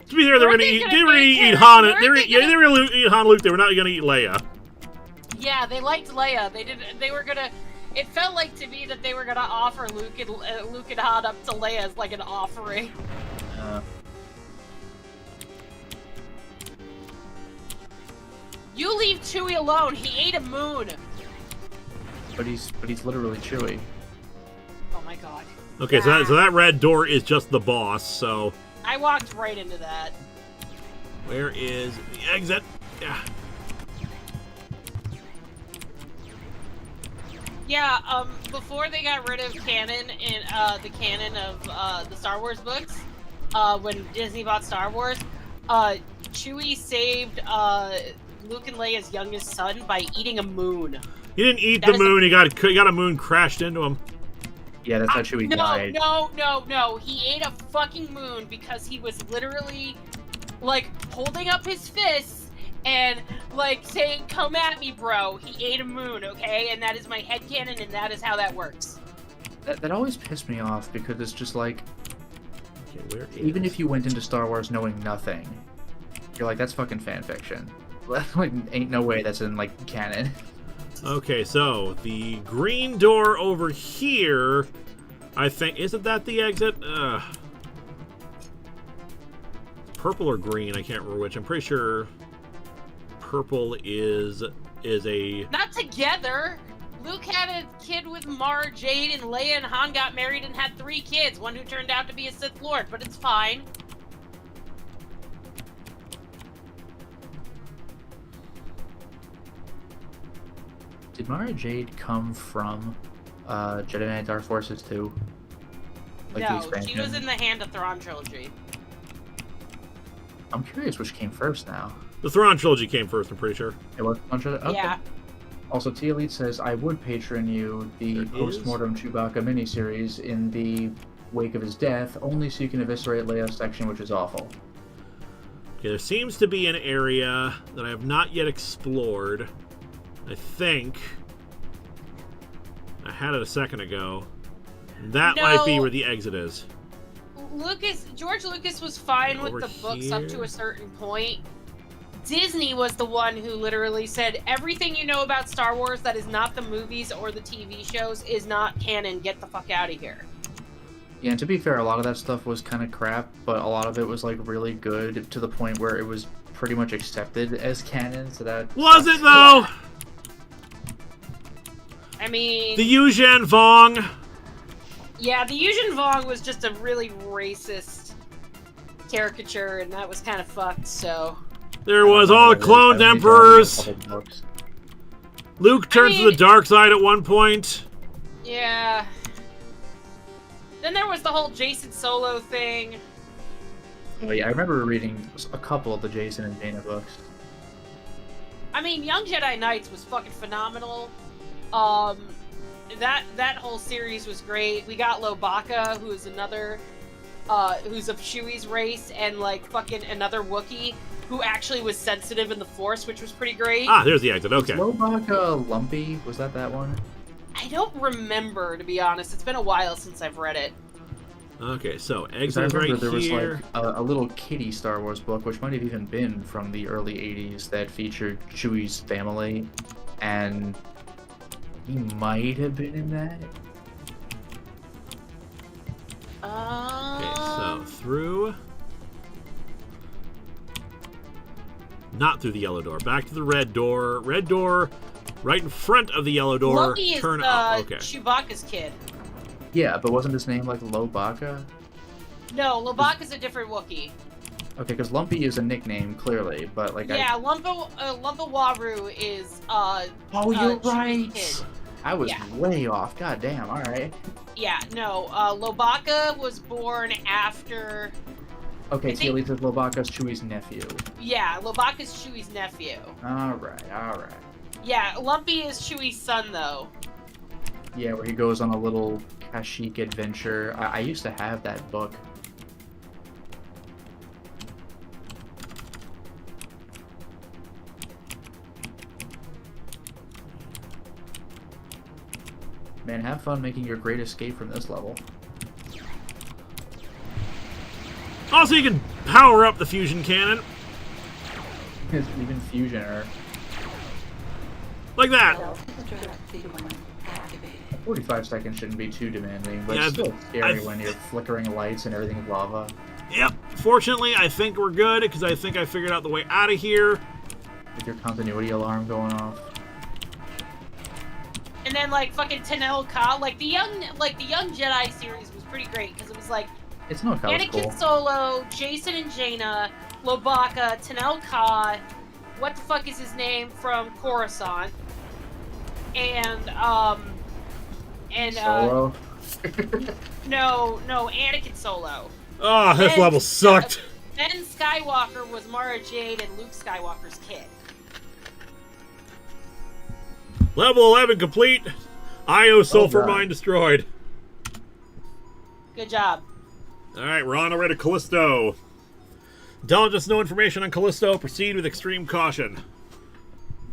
To be fair, they were Weren't gonna they eat. gonna They were gonna make eat her- Han. weren't They were. they Yeah, gonna- they were gonna eat Han, Luke. They were not gonna eat Leia. Yeah, they liked Leia. They were gonna. It felt like to me that they were gonna offer Luke and Han up to Leia as like an offering. You leave Chewie alone. He ate a moon. But he's literally Chewie. Oh my god. Okay, so that red door is just the boss. So I walked right into that. where is the exit? Yeah. Yeah, before they got rid of canon in the canon of the Star Wars books, when Disney bought Star Wars, Chewie saved Luke and Leia's youngest son by eating a moon. He didn't eat That the is moon. He got a moon crashed into him. Yeah, that's how Chewie died. No. He ate a fucking moon because he was literally, like, holding up his fists and, like, saying, "Come at me, bro." He ate a moon, okay? And that is my headcanon, and that is how that works. That always pissed me off because it's just like, Okay, where is... even if you went into Star Wars knowing nothing, you're like, that's fucking fan fiction. Like, ain't no way that's in, like, canon. Okay, so the green door over here, I think, isn't that the exit? Purple or green? I can't remember which. I'm pretty sure purple is a... Not together! Luke had a kid with Mara Jade, and Leia and Han got married and had 3 kids, one who turned out to be a Sith Lord, but it's fine. Did Mara Jade come from Jedi Knight Dark Forces 2? Like the No, expansion? she was in the Hand of Thrawn trilogy. I'm curious which came first now. The Thrawn trilogy came first, I'm pretty sure. It was okay. Yeah. Also, T Elite says, I would patron you the There it post-mortem Chewbacca miniseries in the wake of his death, only so you can eviscerate Leia's section, which is awful. Okay, there seems to be an area that I have not yet explored. I think I had it a second ago. That might be No. where the exit is. George Lucas was fine with Over the books up to here? a certain point. Disney was the one who literally said, everything you know about Star Wars that is not the movies or the TV shows is not canon. Get the fuck out of here. Yeah, and to be fair, a lot of that stuff was kind of crap, but a lot of it was like really good to the point where it was pretty much accepted as canon. So that Was it though? Yeah. I mean, The Eugene Vong. yeah, the Yuzhen Vong was just a really racist caricature, and that was kind of fucked. So There was all the cloned emperors. Luke turns to the dark side at one point. yeah. Then there was the whole Jason Solo thing. Oh yeah, I remember reading a couple of the Jason and Jaina books. I mean, Young Jedi Knights was fucking phenomenal. That whole series was great. We got Lobaka, who is another, who's of Chewie's race, and like fucking another Wookiee who actually was sensitive in the Force, which was pretty great. Ah, there's the exit. Okay. Lobaka Lumpy? Was that one? I don't remember, to be honest. It's been a while since I've read it. Okay, so 'Cause I exit remember right there was here. like a little kiddie Star Wars book, which might have even been from the early 80s, that featured Chewie's family, and he might have been in that. Okay, so through. Not through the yellow door. Back to the red door. Red door, right in front of the yellow door. Lumpy is Turn up. Okay. Chewbacca's kid. Yeah, but wasn't his name like Lobaka? No, Lobaka's a different Wookiee. Okay, because Lumpy is a nickname, clearly, but like Yeah, Lumpa Waru is Oh, you're Chewie's right! kid. I was Yeah. way off. God damn, alright. Yeah, no, Lobaka was born after... Okay, I so think- at least it's Lobaka's Chewie's nephew. Yeah, Lobaka's Chewie's nephew. Alright, alright. Yeah, Lumpy is Chewie's son, though. Yeah, where he goes on a little Kashyyyk adventure. I used to have that book. Man, have fun making your great escape from this level. Also, you can power up the fusion cannon. It's even fusion or 45 seconds shouldn't be too demanding, but Yeah, it's still scary I- when you're flickering lights and everything's lava. Yep. Fortunately, I think we're good because I think I figured out the way out of here. With your continuity alarm going off. And then, like, fucking Tenel Ka, like the young Jedi series was pretty great, because it was like, It's no cool. Anakin Solo, Jason and Jaina, Lobaka, Tenel Ka, what the fuck is his name from Coruscant, and Solo. no, Anakin Solo. Oh, this Then- level sucked. Ben Skywalker was Mara Jade and Luke Skywalker's kid. Level 11 complete. Io sulfur God. mine destroyed. Good job. Alright, we're on our way to Callisto. Don't just know information on Callisto. Proceed with extreme caution.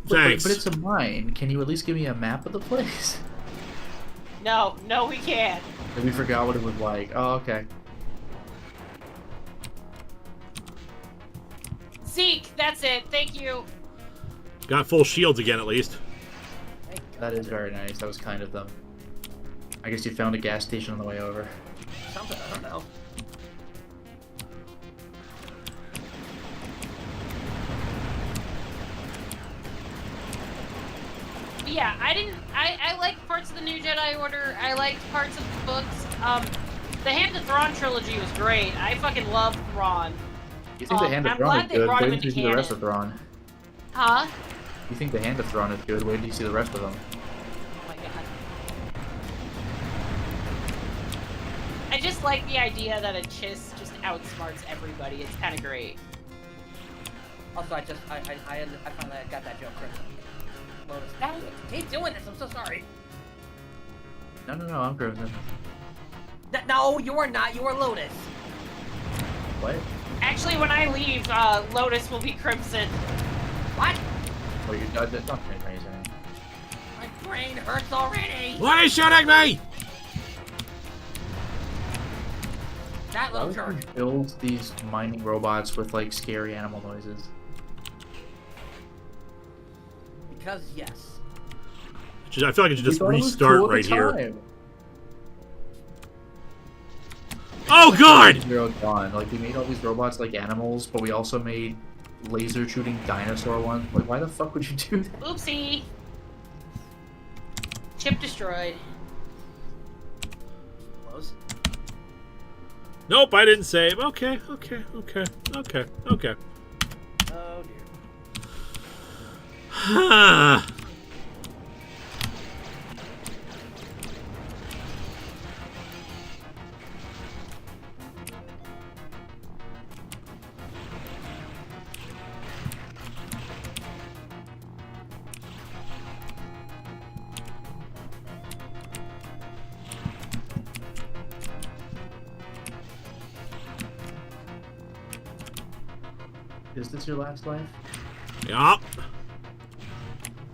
Thanks. But it's a mine. Can you at least give me a map of the place? No, we can't. We forgot what it was like. Oh, okay. Zeke, that's it. Thank you. Got full shields again, at least. That is very nice. That was kind of them. I guess you found a gas station on the way over. Something, I don't know. Yeah, I liked parts of the New Jedi Order. I liked parts of the books. The Hand of Thrawn trilogy was great. I fucking love Thrawn. You think the Hand of I'm Thrawn glad is they good? brought Wait him until you into see the rest canon. of Thrawn. Huh? You think the Hand of Thrawn is good? Wait until you see the rest of them. Oh my god. I just like the idea that a Chiss just outsmarts everybody. It's kind of great. Also, I finally got that joke, Chris. Lotus. God, I keep doing this. I'm so sorry. No, I'm Crimson. No, you are not. You are Lotus. What? Actually, when I leave, Lotus will be Crimson. What? Oh, you don't change anything. My brain hurts already. Why are you shooting me? That Why little would jerk. you build these mining robots with like scary animal noises? Because yes. I feel like I should just We thought it was restart cool at right the here. time. Oh god! Zero Dawn. Like, we made all these robots like animals, but we also made laser shooting dinosaur ones. Like, why the fuck would you do that? Oopsie. Chip destroyed. Close. Nope, I didn't save. Okay. Oh dear. Is this your last life? Yup.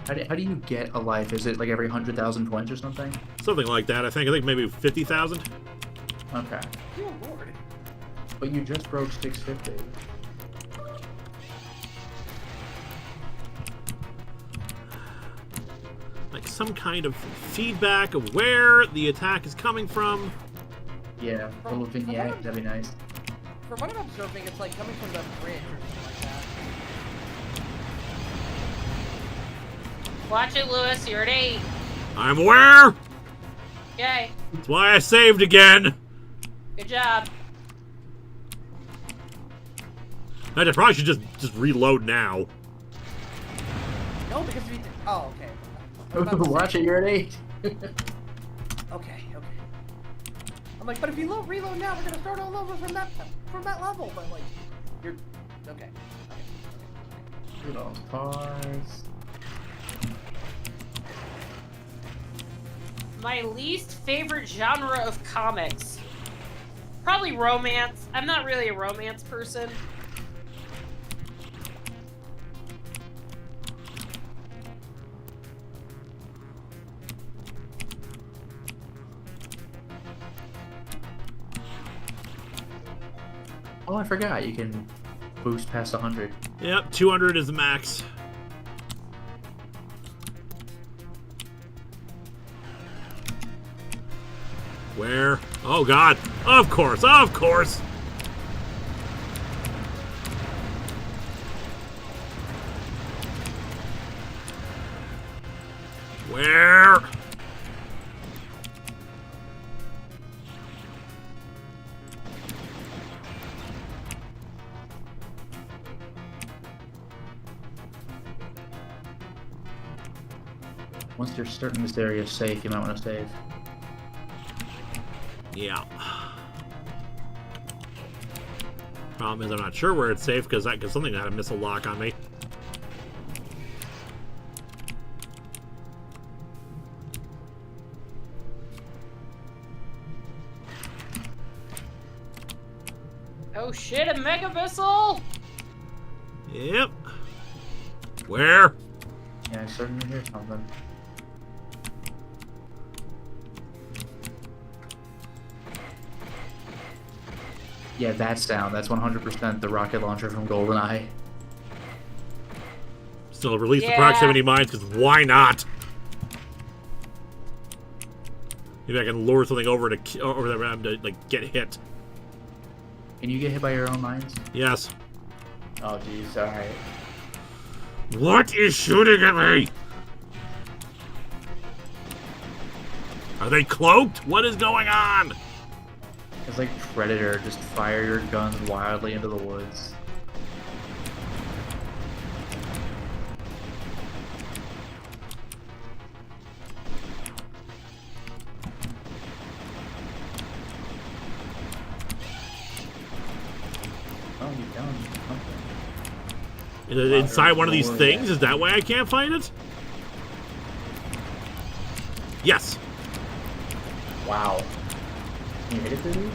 How do you get a life? Is it like every 100,000 points or something? Something like that, I think. I think maybe 50,000. Okay. Oh lord. But you just broke 650. Like some kind of feedback of where the attack is coming from. Yeah, a little vignette, that'd be nice. From what I'm observing, it's like coming from the bridge or something like that. Watch it, Lewis. You're at 8. I'm aware! Yay. That's why I saved again! Good job. I probably should just reload now. No, because we. Oh, okay. I was about to Watch say- it, you're at 8. Okay. I'm like, but if you reload now, we're gonna start all over from that level. But like, you're okay. Good old cars. My least favorite genre of comics. Probably romance. I'm not really a romance person. Oh, I forgot. You can boost past 100. Yep, 200 is the max. Where? Oh god. Of course. Where? Once you're certain this area is safe, you might want to save. Yeah. Problem is I'm not sure where it's safe because something had a missile lock on me. Oh shit, a mega missile! Yep. Where? Yeah, I certainly hear something. Yeah, that sound. That's 100% the rocket launcher from GoldenEye. Still release the Yeah. proximity mines because why not? Maybe I can lure something over the ram to like get hit. Can you get hit by your own mines? Yes. Oh, jeez. Alright. What is shooting at me? Are they cloaked? What is going on? It's like Predator. Just fire your guns wildly into the woods. Oh, you found something. Is it inside one of these things? Is that why I can't find it? Yes. Wow. Can you hit it, dude?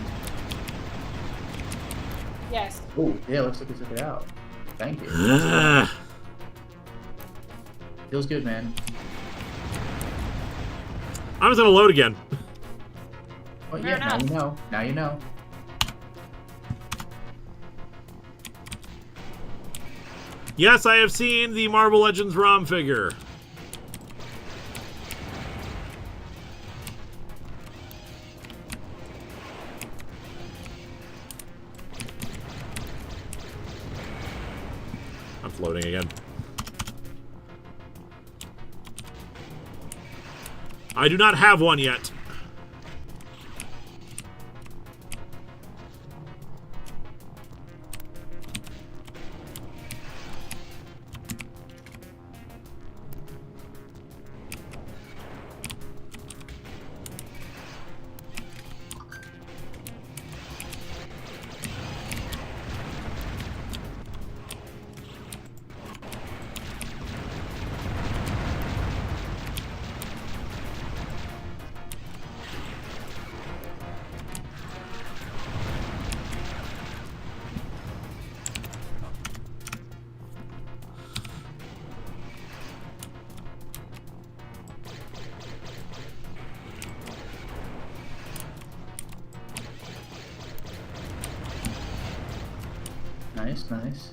Yes. Oh, yeah, looks like we took it out. Thank you. Feels good, man. I'm just gonna load again. Oh, Fair yeah, now you enough. know. Now you know. Yes, I have seen the Marvel Legends ROM figure. loading again. I do not have one yet. Nice, nice.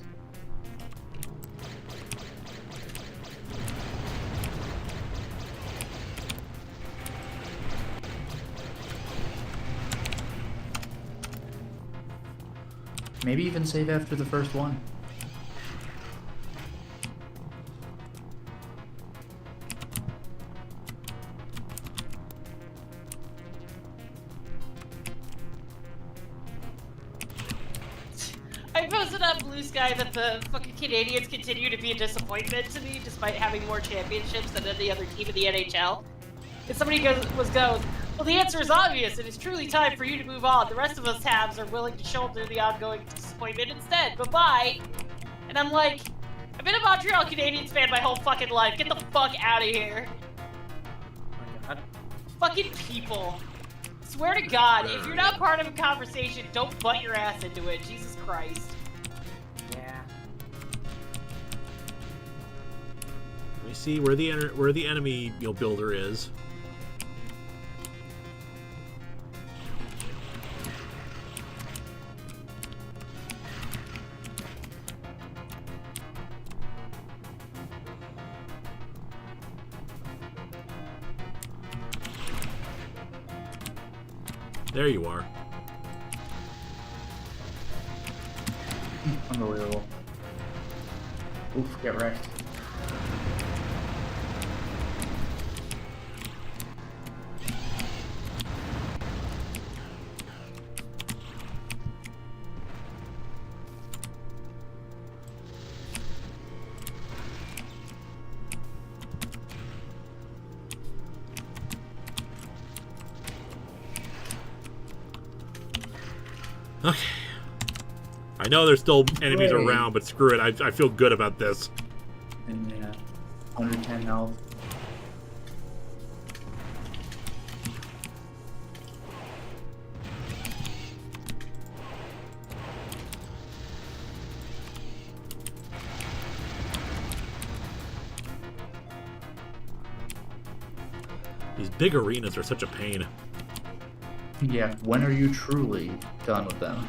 Maybe even save after the first one. I posted on Blue Sky that the fucking Canadians continue to be a disappointment to me despite having more championships than any other team in the NHL. And somebody goes, well, the answer is obvious. It is truly time for you to move on. The rest of us Habs are willing to shoulder the ongoing disappointment instead. Bye-bye. And I'm like, I've been a Montreal Canadiens fan my whole fucking life. Get the fuck out of here. Oh my god. Fucking people. Swear to God, if you're not part of a conversation, don't butt your ass into it. Jesus Christ. Yeah. Let me see where the enemy builder is. There you are. Unbelievable. Oof, get wrecked. Okay. I know there's still enemies Great. around, but screw it. I feel good about this. And yeah, 110 health. These big arenas are such a pain. Yeah, when are you truly done with them?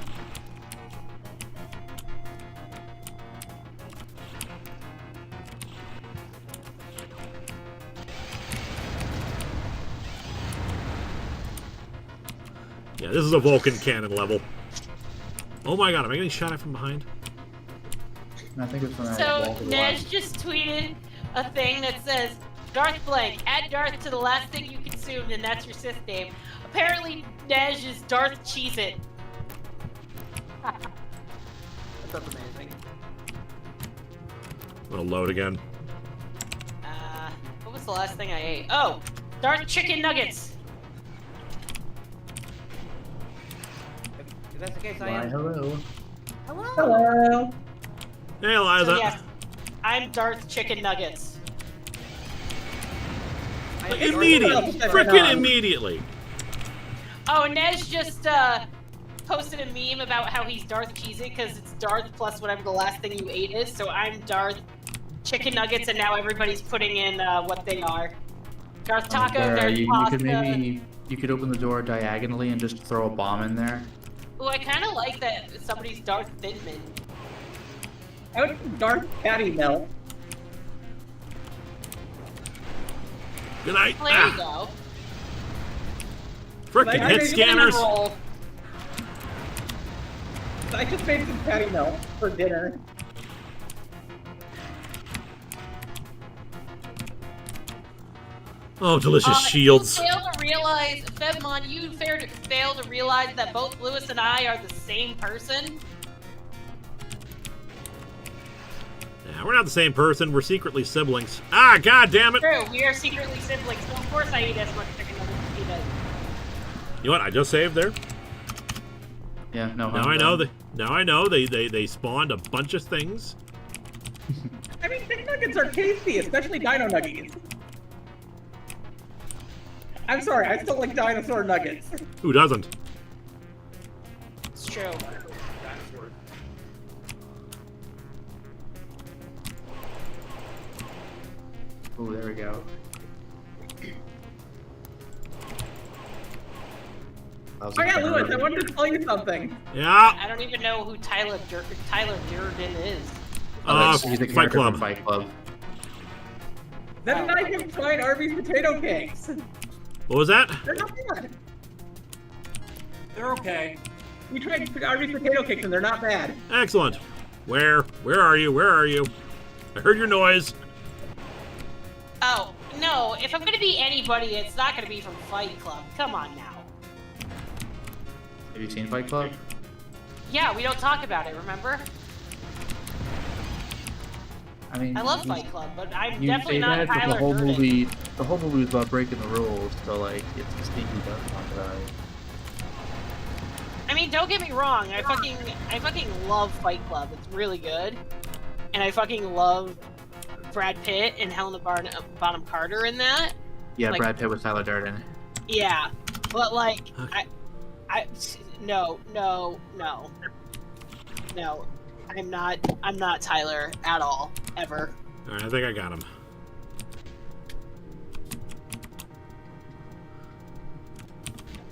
Yeah, this is a Vulcan cannon level. Oh my god, am I getting shot at from behind? I think it's from that So, wall to theNej left. just tweeted a thing that says, Darth Blank, add Darth to the last thing you consumed, and that's your Sith name. Apparently, Nej is Darth Cheez-It. That's amazing. I'm gonna load again. What was the last thing I ate? Oh, Darth Chicken Nuggets. If that's the case, I Why, am. hello. Hello. Hello. Hey, Eliza. So yes, I'm Darth Chicken Nuggets. I am Immediately. Frickin' immediately. Oh, Nej just posted a meme about how he's Darth Cheez-It because it's Darth plus whatever the last thing you ate is. So I'm Darth Chicken Nuggets, and now everybody's putting in what they are. Darth Taco, Darth you Pasta. could maybe you could open the door diagonally and just throw a bomb in there. Ooh, I kind of like that somebody's Darth Thin Mint. I would Darth Patty Melt. Good night. Well, there you go. Frickin' I hit made scanners. Roll. I just made some Patty Melt for dinner. Oh, delicious shields. You fail to realize, Febmon, you fail to realize that both Lewis and I are the same person? Yeah, we're not the same person. We're secretly siblings. Ah, god damn it! True, we are secretly siblings, so of course I eat as much chicken as he does. You know what? I just saved there. Yeah, no. Now I know. Now I know. They spawned a bunch of things. I mean, chicken nuggets are tasty, especially dino nuggets. I'm sorry, I still like dinosaur nuggets. Who doesn't? It's true. Oh, there we go. Oh yeah, Lewis, I wanted to tell you something. Yeah. I don't even know who Tyler Durden is. He's the Fight character Club. from Fight Club. Then I can try Arby's potato cakes. What was that? They're not bad. They're okay. We tried Arby's potato cakes and they're not bad. Excellent. Where are you? Where are you? I heard your noise. Oh, no, if I'm gonna be anybody, it's not gonna be from Fight Club. Come on now. Have you seen Fight Club? Yeah, we don't talk about it, remember? I mean, I love Fight Club, but I'm You definitely say not that, but Tyler the whole Durden. movie, the whole movie was about breaking the rules. So like, it's the sneaky does talk about it. I mean, don't get me wrong, I fucking love Fight Club. It's really good. And I fucking love Brad Pitt and Helena Bonham Carter in that. Yeah, Like- Brad Pitt was Tyler Durden. Yeah. But like Okay. no. I'm not Tyler at all. Ever. All right, I think I got him.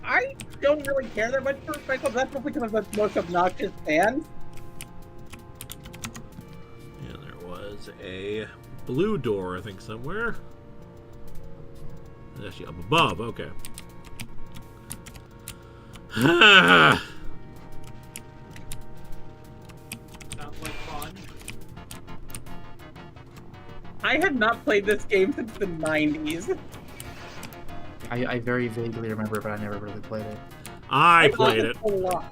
I don't really care that much for Fight Club. That's probably because of the most obnoxious fans. Yeah, there was a blue door, I think, somewhere. It's actually up above. Okay. Sounds like fun. I have not played this game since the 90s. I very vaguely remember, but I never really played it. I played it. A lot.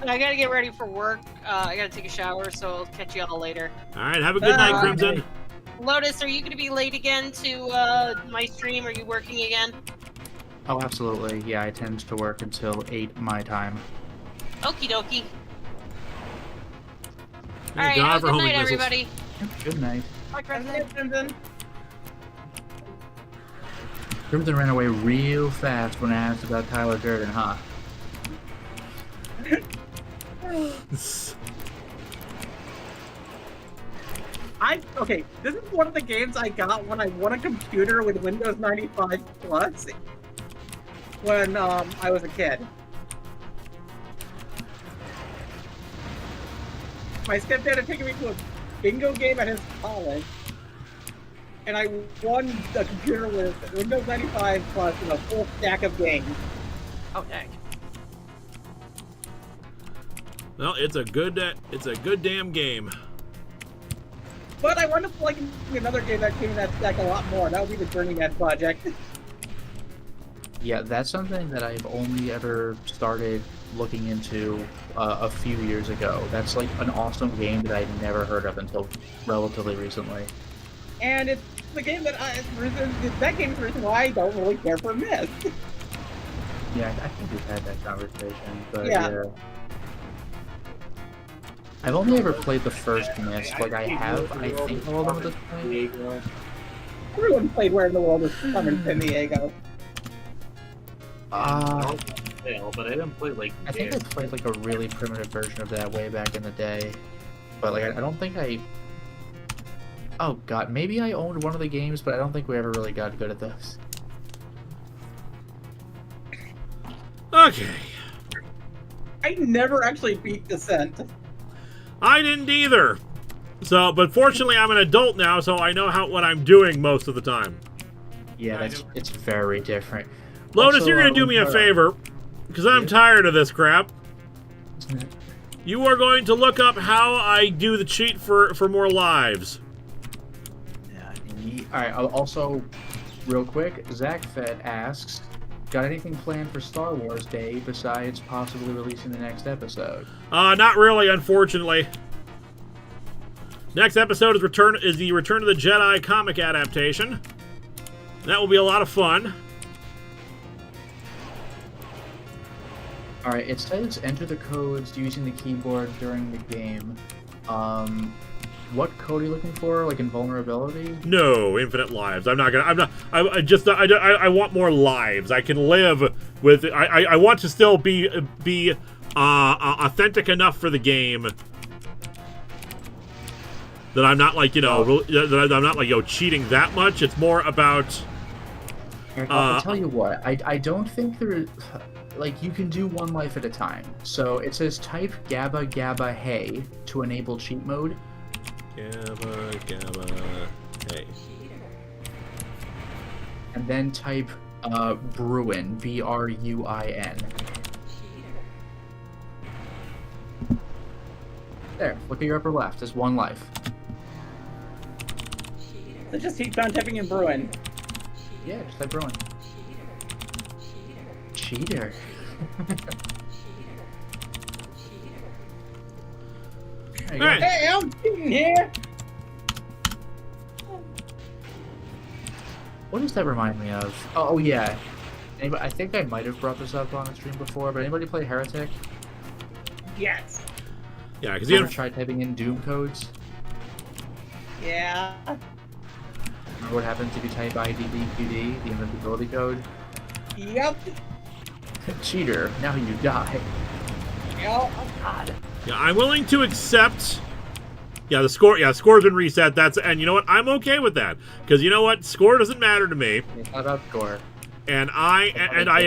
I gotta get ready for work. I gotta take a shower, so I'll catch you all later. All right, have a good night, Bye. Crimson. Lotus, are you gonna be late again to my stream? Are you working again? Oh, absolutely. Yeah, I tend to work until 8 my time. Okie dokie. Thank Alright, God have a for good homing night, missiles. everybody. Good night. Bye, Crimson. Crimson ran away real fast when I asked about Tyler Durden, huh? Okay, this is one of the games I got when I won a computer with Windows 95 Plus when I was a kid. My stepdad had taken me to a bingo game at his college, and I won the computer with Windows 95 Plus and a full stack of games. Oh, dang. Well, it's a good damn game. But I wound up liking another game that came in that stack a lot more. That would be the Burning Edge Project. Yeah, that's something that I've only ever started looking into a few years ago. That's like an awesome game that I'd never heard of until relatively recently. And it's the game that that game's the reason why I don't really care for Myst. Yeah, I think we've had that conversation, but Yeah. yeah. I've only ever played the first Myst. Like, I have, I think, all of them at this point. Everyone played Where in the World is Carmen San Diego. But I didn't play like. I think I played like a really primitive version of that way back in the day. But like, I don't think I... Oh god, maybe I owned one of the games, but I don't think we ever really got good at those. Okay. I never actually beat Descent. I didn't either. So, but fortunately, I'm an adult now, so I know what I'm doing most of the time. Yeah, it's very different. Lotus, Also, you're gonna do me a favor, because I'm tired of this crap. You are going to look up how I do the cheat for more lives. Alright, also, Real quick, Zach Fett asks, got anything planned for Star Wars Day besides possibly releasing the next episode? Not really, unfortunately. Next episode is the Return of the Jedi comic adaptation. That will be a lot of fun. Alright, it says enter the codes using the keyboard during the game. What code are you looking for? Like invulnerability? No, infinite lives. I'm not gonna. I want more lives. I can live with. I want to still be authentic enough for the game that I'm not like that I'm not like cheating that much. It's more about. I'll tell you what. I don't think there. Like you can do one life at a time. So it says type Gabba Gabba Hey to enable cheat mode. Gabba, hey. And then type Bruin, B-R-U-I-N. There, look at your upper left. There's one life. So just keep on typing in Bruin. Yeah, just type Bruin. Cheater. There you go. Alright. Hey, I'm cheating here! What does that remind me of? Oh yeah. Anybody, I think I might have brought this up on the stream before, but anybody play Heretic? Yes. Yeah, because You ever tried typing in Doom codes? Yeah. Remember what happens if you type IDDQD, the invincibility code? Yep. Cheater, now you die. Oh, God. Yeah, I'm willing to accept. Yeah, the score's been reset. And you know what? I'm okay with that because you know what? Score doesn't matter to me. It's not about score. And I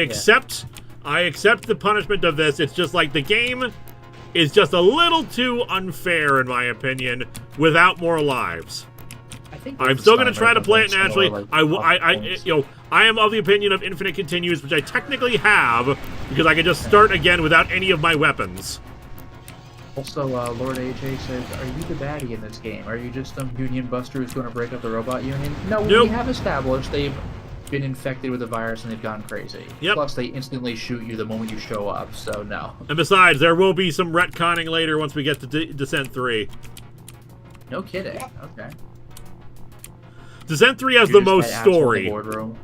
accept the punishment of this. It's just like the game is just a little too unfair in my opinion without more lives. I'm still going to try to play it naturally. I am of the opinion of infinite continues, which I technically have because I can just start again without any of my weapons. Also, Lord AJ says, are you the baddie in this game? Are you just some union buster who's going to break up the robot union? No, Nope. We have established they've been infected with the virus and they've gone crazy. Yep. Plus, they instantly shoot you the moment you show up, so no. And besides, there will be some retconning later once we get to Descent 3. No kidding. Okay. Descent 3 has You're the just most that asshole in the story. boardroom.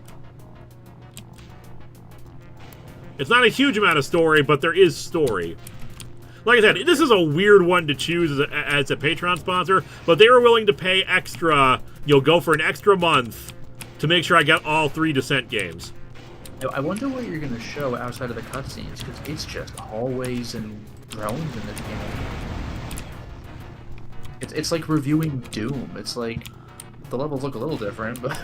It's not a huge amount of story, but there is story. Like I said, this is a weird one to choose as a Patreon sponsor, but they were willing to pay extra, go for an extra month to make sure I get all 3 Descent games. I wonder what you're going to show outside of the cutscenes, because it's just hallways and drones in this game. It's like reviewing Doom. It's like the levels look a little different, but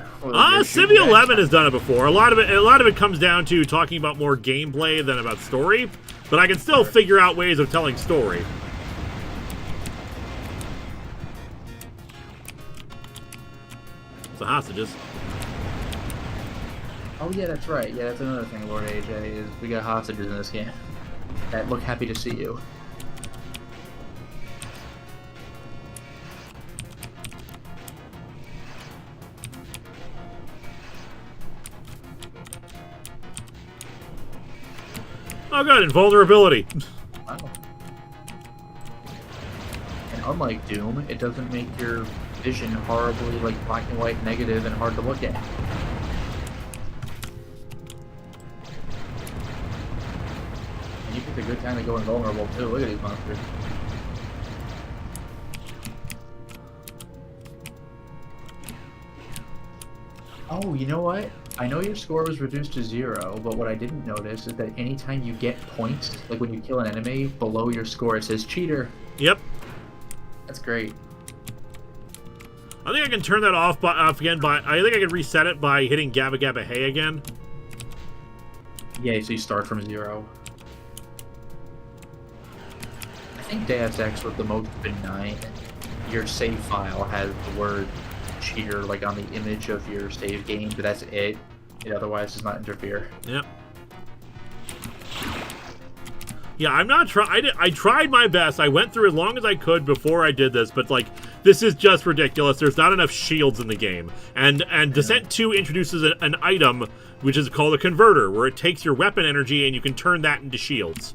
Civ 11 has done it before. A lot of it comes down to talking about more gameplay than about story, but I can still figure out ways of telling story. The hostages. Oh yeah, that's right. Yeah, that's another thing, Lord AJ, is we got hostages in this game that look happy to see you. Oh good, invulnerability. Wow. And unlike Doom, it doesn't make your vision horribly like black and white negative and hard to look at. And you picked a good time to go invulnerable too. Look at these monsters. Oh, you know what? I know your score was reduced to 0, but what I didn't notice is that anytime you get points, like when you kill an enemy, below your score it says cheater. Yep. That's great. I think I can turn that off again I think I can reset it by hitting Gabba Gabba Hey again. Yeah, so you start from 0. I think Deus Ex was the most benign. Your save file has the word cheater like on the image of your save game, but that's it. It otherwise does not interfere. Yep. Yeah, I'm not trying. I tried my best. I went through as long as I could before I did this, but like This is just ridiculous. There's not enough shields in the game. And Descent 2 introduces an item which is called a converter, where it takes your weapon energy and you can turn that into shields.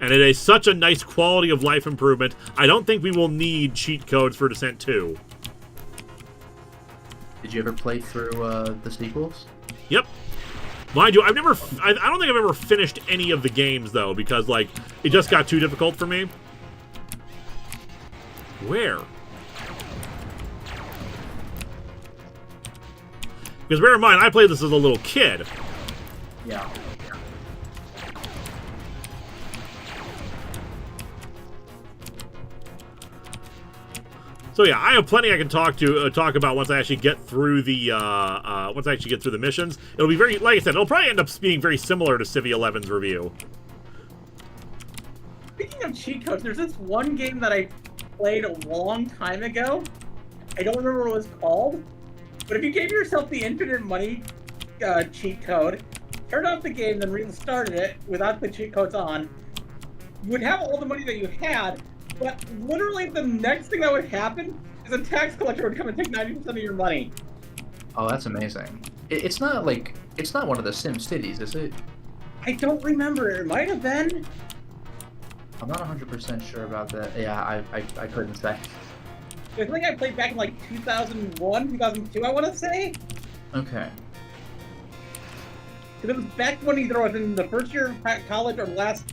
And it is such a nice quality of life improvement. I don't think we will need cheat codes for Descent 2. Did you ever play through the sequels? Yep. Mind you, I don't think I've ever finished any of the games, though, because, like, it just got too difficult for me. Where? Because bear in mind, I played this as a little kid. Yeah. So yeah, I have plenty I can talk about once I actually get through the missions. It'll be very, like I said, it'll probably end up being very similar to Civ 11's review. Speaking of cheat codes, there's this one game that I played a long time ago. I don't remember what it was called, but if you gave yourself the infinite money cheat code, turned off the game, then restarted it without the cheat codes on, you would have all the money that you had. But literally the next thing that would happen is a tax collector would come and take 90% of your money. Oh, that's amazing. It's not one of the Sim Cities, is it? I don't remember. It might have been. I'm not 100% sure about that. Yeah, I couldn't say. I think I played back in like 2001, 2002, I want to say. Okay. Because it was back when either I was in the first year of college or last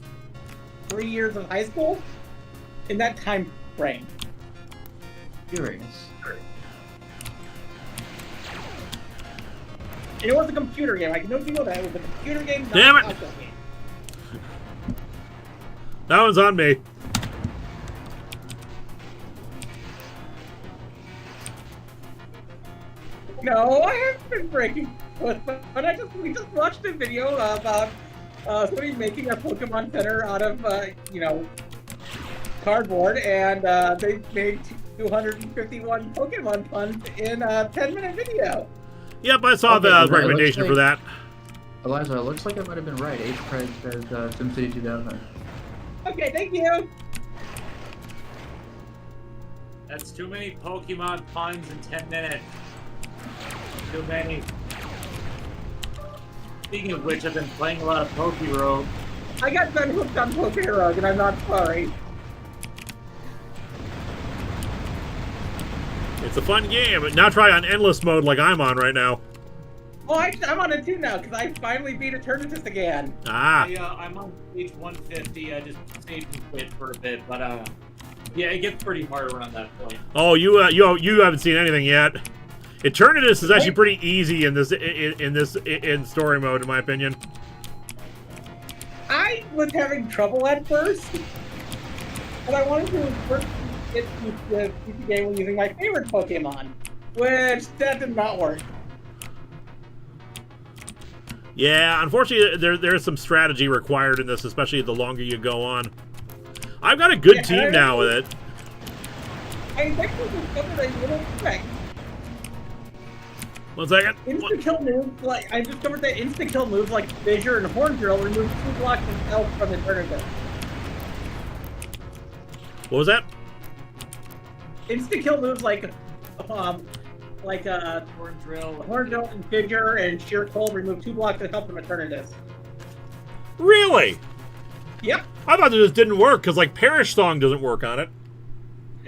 3 years of high school. In that time frame. Curious. And it was a computer game. I know you know that. It was a computer game, not Damn a it! console game. That one's on me. No, I haven't been breaking. But we just watched a video about somebody making a Pokemon Center out of cardboard, and they made 251 Pokemon puns in a 10-minute video. Yep, I saw the recommendation for that. Eliza, it looks like I might have been right. H-Craig says SimCity 2000. Okay, thank you. That's too many Pokemon puns in 10 minutes. Too many. Speaking of which, I've been playing a lot of Poke-Rogue. I got done hooked on Poke-Rogue, and I'm not sorry. It's a fun game, but now try on endless mode like I'm on right now. Oh, I'm on it too now, because I finally beat Eternatus again. Ah. I'm on page 150. I just saved and quit for a bit, but yeah, it gets pretty hard around that point. Oh, you haven't seen anything yet. Eternatus is actually pretty easy in story mode, in my opinion. I was having trouble at first, but I wanted to first get the PC game using my favorite Pokemon, which that did not work. Yeah, unfortunately, there's some strategy required in this, especially the longer you go on. I've got a good team now with it. I actually discovered a little trick. 1 second. Insta-kill moves, I discovered that insta-kill moves like Fissure and Horn Drill remove 2 blocks of health from Eternatus. What was that? Insta-kill moves like Horn Drill and Fissure and Sheer Cold remove 2 blocks of health from Eternatus. Really? Yep. I thought this didn't work, because, like, Perish Song doesn't work on it.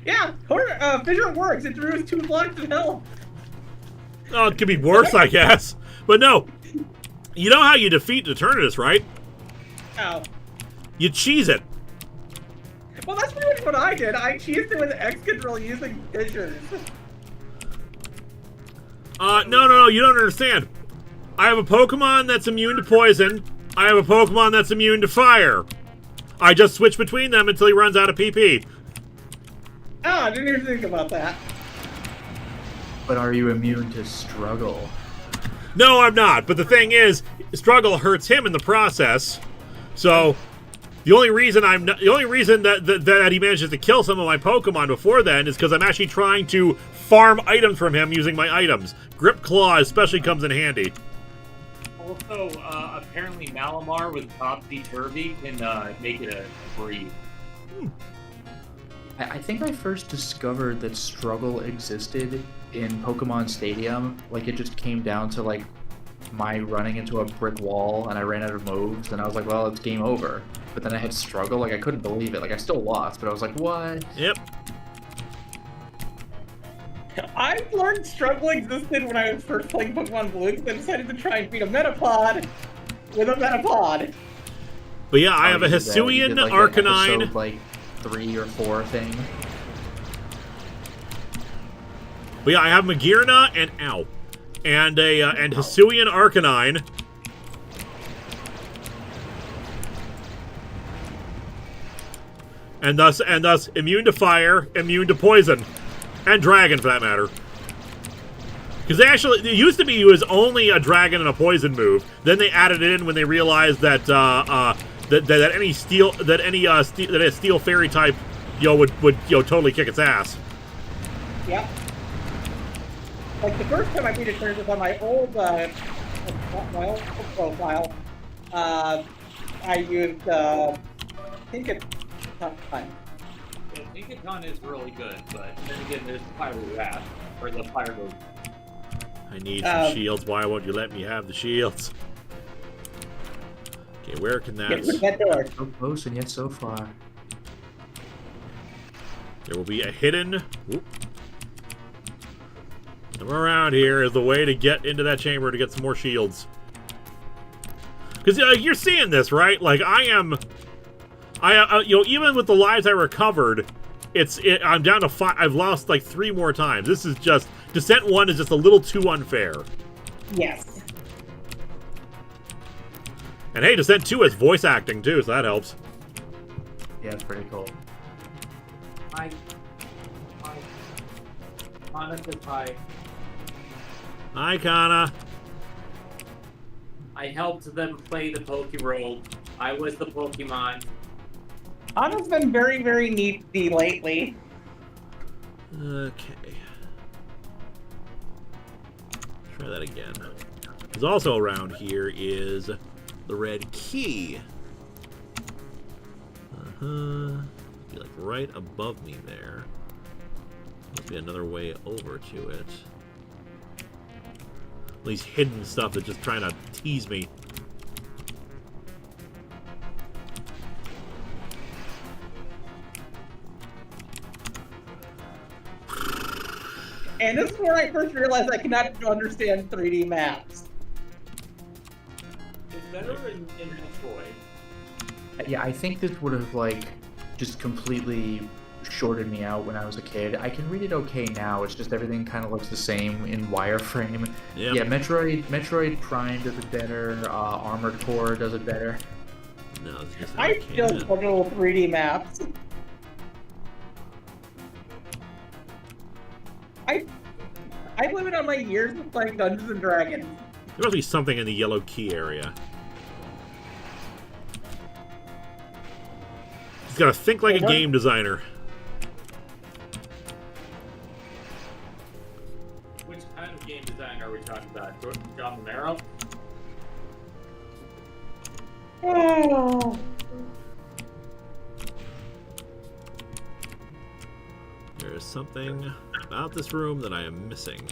Yeah, Fissure works. It removes 2 blocks of health. Oh, it could be worse, I guess. But no. You know how you defeat Eternatus, right? How? You cheese it. Well, that's pretty much what I did. I cheesed it with X-Control using Fissures. No, you don't understand. I have a Pokemon that's immune to poison. I have a Pokemon that's immune to fire. I just switch between them until he runs out of PP. Oh, I didn't even think about that. But are you immune to struggle? No, I'm not. But the thing is, struggle hurts him in the process. So the only reason that he manages to kill some of my Pokemon before then is because I'm actually trying to farm items from him using my items. Grip Claw especially comes in handy. Also, apparently Malamar with Topsy Turvy can make it a free. I think I first discovered that struggle existed in Pokemon Stadium. Like, it just came down to, like, my running into a brick wall, and I ran out of moves, and I was like, well, it's game over. But then I had struggle, like, I couldn't believe it. Like, I still lost, but I was like, what? Yep. I learned struggle existed when I was first playing Pokemon Blue, because I decided to try and beat a Metapod with a Metapod. But yeah, I have a You did Hisuian like, an Arcanine. episode, like 3 or 4 thing. But yeah, I have Magearna and ow, and Hisuian Arcanine. And thus immune to fire, immune to poison, and dragon for that matter. Because it used to be it was only a dragon and a poison move. Then they added it in when they realized that that any steel fairy type would totally kick its ass. Yep. Like the first time I beat a turn was on my old profile. I used Tinkaton. Yeah, Tinkaton is really good, but then again, there's Fire Wrath, or the Fire Move. I need some shields. Why won't you let me have the shields? Okay, where can that... Get rid of that door. So close and yet so far. There will be a hidden... Whoop. Somewhere around here is the way to get into that chamber to get some more shields. Because you're seeing this, right? Like, even with the lives I recovered, I'm down to 5. I've lost like 3 more times. This is just... Descent 1 is just a little too unfair. Yes. And hey, Descent 2 has voice acting too, so that helps. Yeah, it's pretty cool. Hi, Kana. I helped them play the Pokérole. I was the Pokemon. Anna's been very, very needy lately. Okay. Try that again. Because also around here is the red key. Be like right above me there. Must be another way over to it. All these hidden stuff that's just trying to tease me. And this is where I first realized I cannot understand 3D maps. It's better in Metroid. Yeah, I think this would have, like, just completely shorted me out when I was a kid. I can read it okay now, it's just everything kind of looks the same in wireframe. Yep. Yeah, Metroid Prime does it better, Armored Core does it better. No, it's just I still struggle with 3D maps. I blame it on my years of playing Dungeons and Dragons. There must be something in the yellow key area. He's got to think like a game designer. Which kind of game design are we talking about? John Romero? Oh. There is something about this room that I am missing.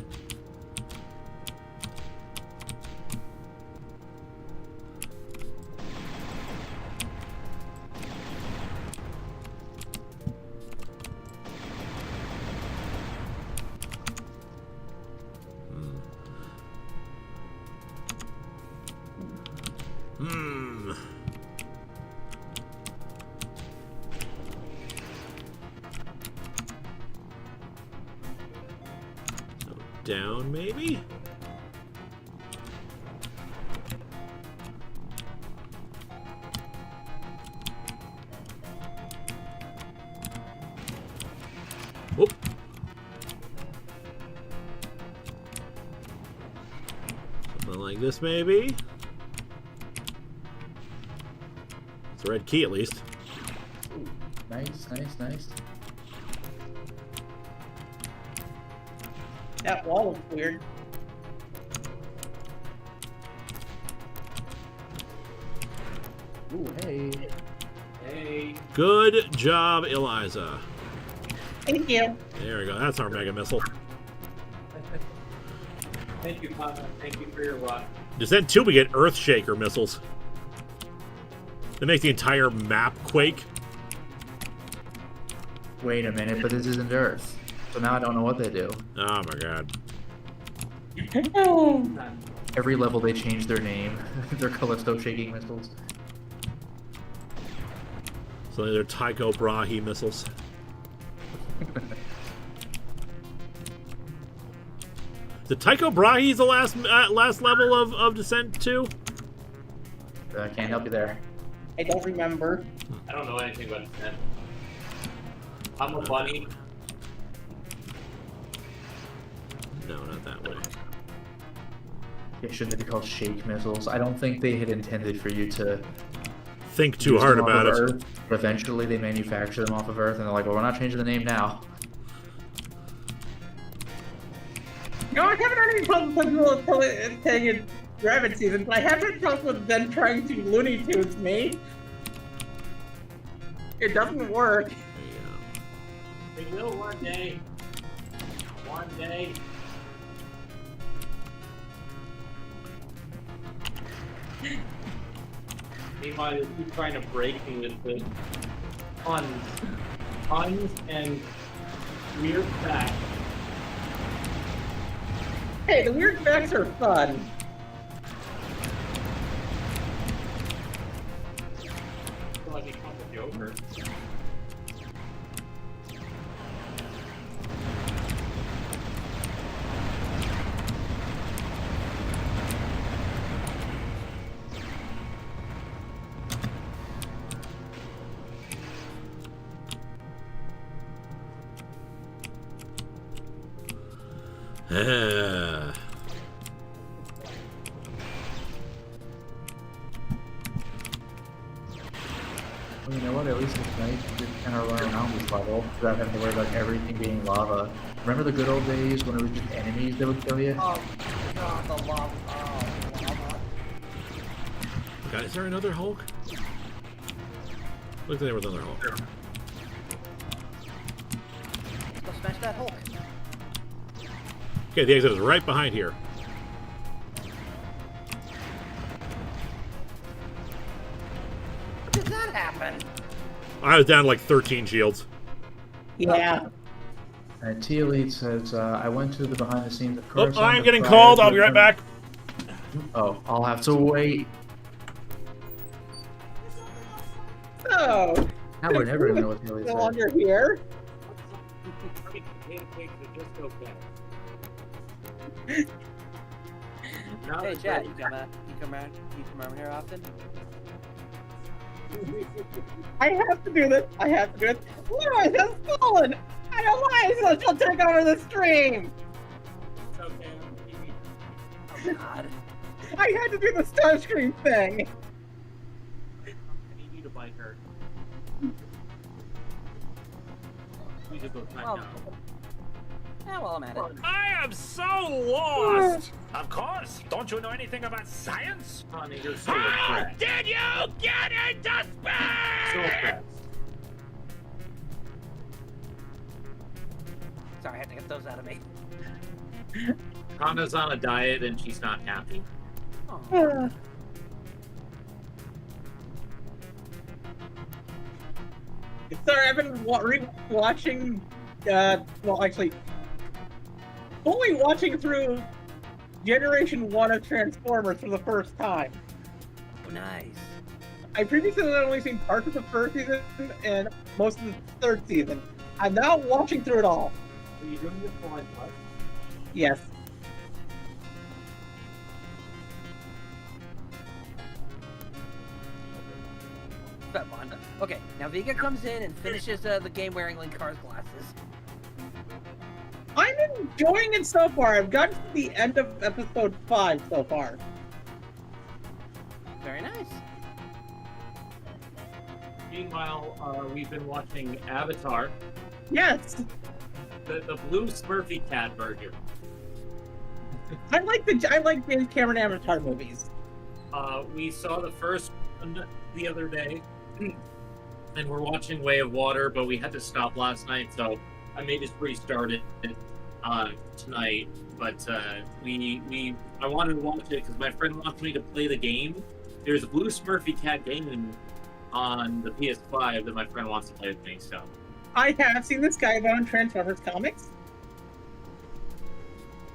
Down, maybe? Whoop. Something like this, maybe? It's a red key, at least. Ooh, nice. That wall looks weird. Ooh, hey. Hey. Good job, Eliza. Thank you. There we go. That's our mega missile. Thank you, Connor. Thank you for your luck. Descent 2, we get Earthshaker missiles. That makes the entire map quake. Wait a minute, but this isn't Earth. So now I don't know what they do. Oh my god. Every level they change their name. They're Callisto shaking missiles. So they're Tycho Brahe missiles. The Tycho Brahe is the last level of Descent 2? Can't help you there. I don't remember. I don't know anything about that. I'm a bunny. No, not that way. It shouldn't be called shake missiles. I don't think they had intended for you to Think too use hard them off about of it. Earth, but eventually they manufacture them off of Earth, and they're like, well, we're not changing the name now. No, I haven't had any problems with playing in Rabbit Season, but I have had problems with them trying to Looney Tunes me. It doesn't work. They will one day. One day. Meanwhile, they keep trying to break me with the puns and weird facts. Hey, the weird facts are fun. So I become a Joker. Well, you know what? At least it's nice to just kind of run around this level without having to worry about everything being lava. Remember the good old days when it was just enemies that would kill you? Oh, God, the lava. Oh, lava. God, is there another Hulk? Looks like there was another Hulk. Let's go smash that Hulk. Okay, the exit is right behind here. How did that happen? I was down like 13 shields. Yeah. T-Elite says, I went to the behind the scenes of Oh, Coruscant I'm getting prior called. to I'll be right the- back. Oh, I'll have to wait. So, Now we're never gonna know what T-Elite no said. longer here. Hey, Chad, you come around here often? I have to do this. I have to do it. Lewis has fallen. I don't lie, so she'll take over the stream. It's okay. Oh, God. I had to do the Starscream thing. I need you to bite her. We just go time Well, now. Yeah, well, I'm at it. I am so lost. Of course. Don't you know anything about science? Honey, you're so How repressed. did you get into So space? repressed. Sorry, I had to get those out of me. Kanna's on a diet and she's not happy. Oh. Sorry, I've been watching. Well, actually, fully watching through Generation 1 of Transformers for the first time. Oh, nice. I previously had only seen parts of the first season and most of the third season. I'm now watching through it all. Are you doing this flying plus? Yes. But Wanda. Okay, now Vega comes in and finishes the game wearing Linkara's glasses. I'm enjoying it so far. I've gotten to the end of episode 5 so far. Very nice. Meanwhile, we've been watching Avatar, Yes. the blue Smurfy cat version. I like James Cameron Avatar movies. We saw the first one the other day, and we're watching Way of Water, but we had to stop last night, so I may just restart it tonight, but I wanted to watch it because my friend wants me to play the game. There's a Blue Smurfy Cat game on the PS5 that my friend wants to play with me. So I have seen this guy on Transformers comics,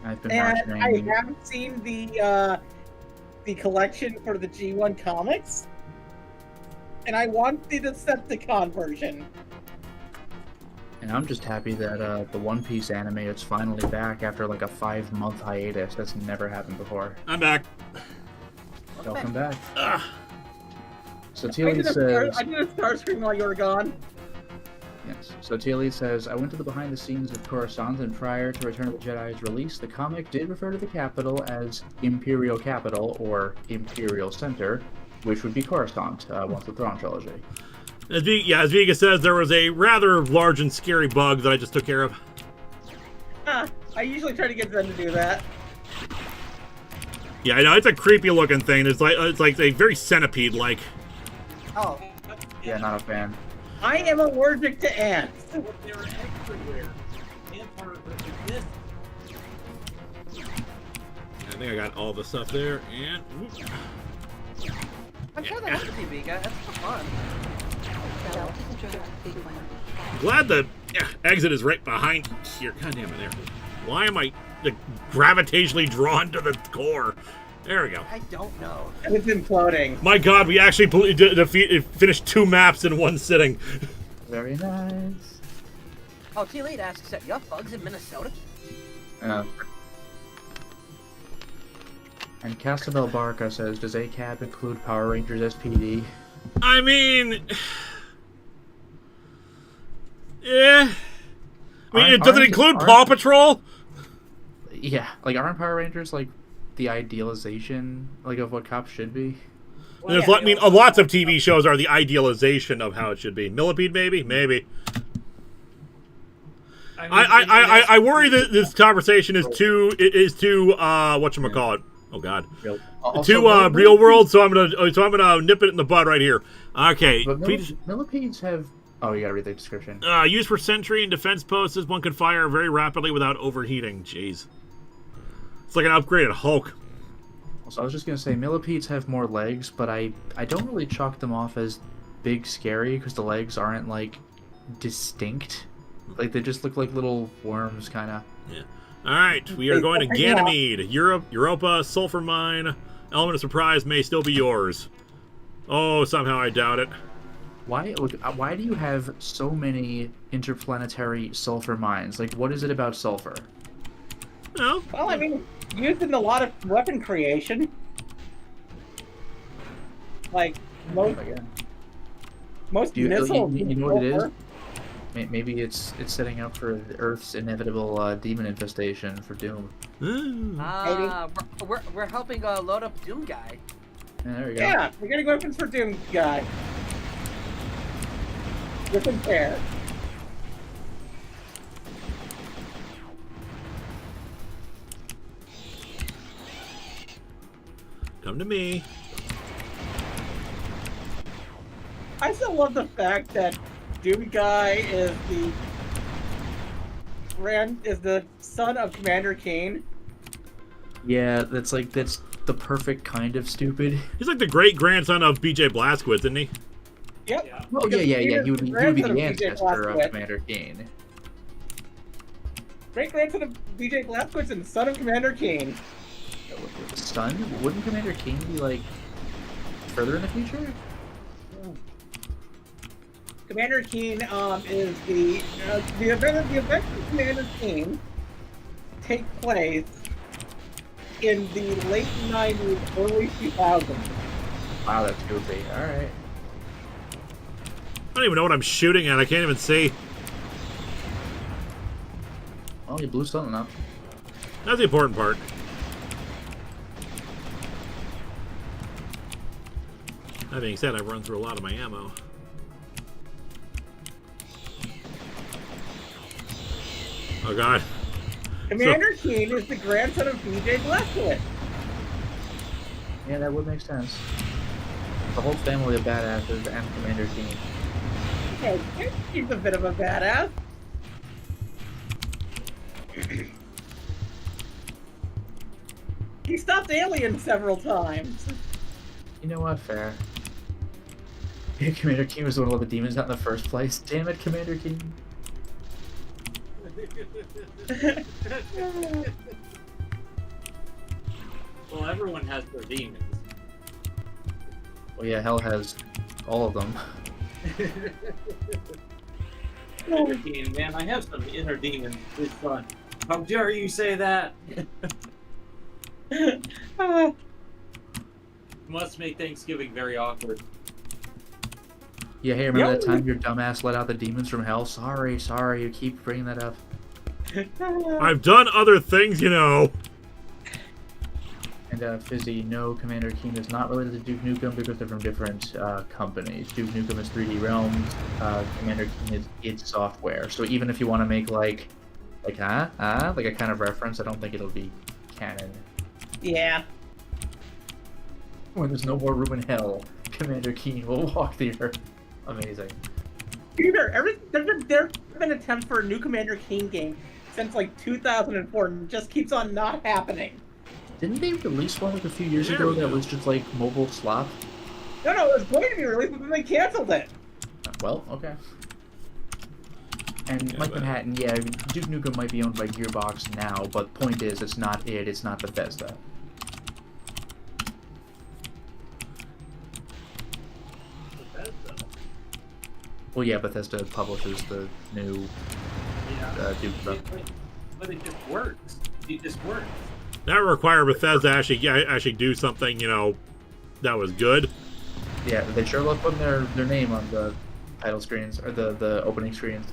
I've been and watching. I haven't seen the collection for the G1 comics, and I want the Decepticon version. And I'm just happy that the One Piece anime is finally back after like a 5-month hiatus. That's never happened before. I'm back. Welcome back. Ugh. So I Teal did a says, Starscream while you were gone. yes. So Teal says, I went to the behind the scenes of Coruscant, and prior to Return of the Jedi's release, the comic did refer to the capital as Imperial Capital or Imperial Center, which would be Coruscant once the Thrawn trilogy. As Vega says, there was a rather large and scary bug that I just took care of. I usually try to get them to do that. Yeah, I know, it's a creepy looking thing. It's like a very centipede-like. Oh, Yeah, not a fan. I am allergic to ants. they're everywhere. Ants are this. I think I got all the stuff there, and whoop. I'm sure that helps you, Vega. That's for fun. I'm glad the exit is right behind here. God damn it, there. Why am I gravitationally drawn to the core? There we go. I don't know. It's imploding. My God, we actually finished 2 maps in one sitting. Very nice. Oh, T-Lead asks, you have bugs in Minnesota? And Castabel Barca says, does ACAB include Power Rangers SPD? I mean, yeah. Does it include Paw Patrol? Yeah, like aren't Power Rangers like the idealization like of what cops should be? Well, lots of TV shows are the idealization of how it should be. Millipede, maybe? Maybe. I worry that this conversation is too whatchamacallit. Oh God. Also, Real world, so I'm gonna nip it in the bud right here. Okay. But millipedes have. Oh, you gotta read the description. Used for sentry and defense posts, one can fire very rapidly without overheating. Jeez. It's like an upgraded Hulk. So I was just gonna say millipedes have more legs, but I don't really chalk them off as big scary because the legs aren't like distinct. Like they just look like little worms, kind of. Yeah. All right, we are going to Ganymede, Europa, Sulfur Mine. Element of surprise may still be yours. Oh, somehow I doubt it. Why do you have so many interplanetary sulfur mines? Like, what is it about sulfur? No. Well, I mean, used in a lot of weapon creation. Like, most missiles. You know what it is? Maybe it's setting up for the Earth's inevitable demon infestation for Doom. We're helping load up Doom Guy. Yeah, there we go. Yeah, we're getting weapons for Doom Guy. With him fair. Come to me. I still love the fact that Doom Guy is the son of Commander Keen. Yeah, that's the perfect kind of stupid. He's like the great grandson of BJ Blazkowicz, isn't he? Yep. Yeah. Oh Because yeah. he He would be grandson the of BJ ancestor of Blazkowicz. Commander Keen. Great grandson of BJ Blazkowicz and son of Commander Keen. Son? Wouldn't Commander Keen be like further in the future? Commander Keen is the events of Commander Keen take place in the late 90s, early 2000s. Wow, that's goofy. All right. I don't even know what I'm shooting at. I can't even see. Well, you blew something up. That's the important part. That being said, I've run through a lot of my ammo. Oh God. Commander Keen is the grandson of BJ Blazkowicz. Yeah, that would make sense. The whole family of badasses and Commander Keen. Okay, he's a bit of a badass. He stopped Alien several times. You know what? Fair. Yeah, Commander King was the one to let the demons out in the first place. Damn it, Commander King. Well, everyone has their demons. Well, yeah, hell has all of them. Commander King, man, I have some inner demons. It's fun. How dare you say that? Must make Thanksgiving very awkward. Yeah, hey, remember that time your dumbass let out the demons from hell? Sorry, you keep bringing that up. I've done other things, you know. And Fizzy, no, Commander King is not related to Duke Nukem because they're from different companies. Duke Nukem is 3D Realms, Commander King is id Software. So even if you want to make like a kind of reference, I don't think it'll be canon. Yeah. When there's no more room in hell, Commander King will walk the earth. Amazing. There have been attempts for a new Commander King game since like 2004 and it just keeps on not happening. Didn't they release one like a few years ago that was just like mobile slop? No, it was going to be released, but then they canceled it. Well, okay. And Yeah, Mike but- Manhattan, yeah, Duke Nukem might be owned by Gearbox now, but point is, it's not Bethesda. Well, yeah, Bethesda publishes the new Duke stuff. But it just works. It just works. That required Bethesda actually do something, you know, that was good. Yeah, they sure love putting their name on the title screens, or the opening screens.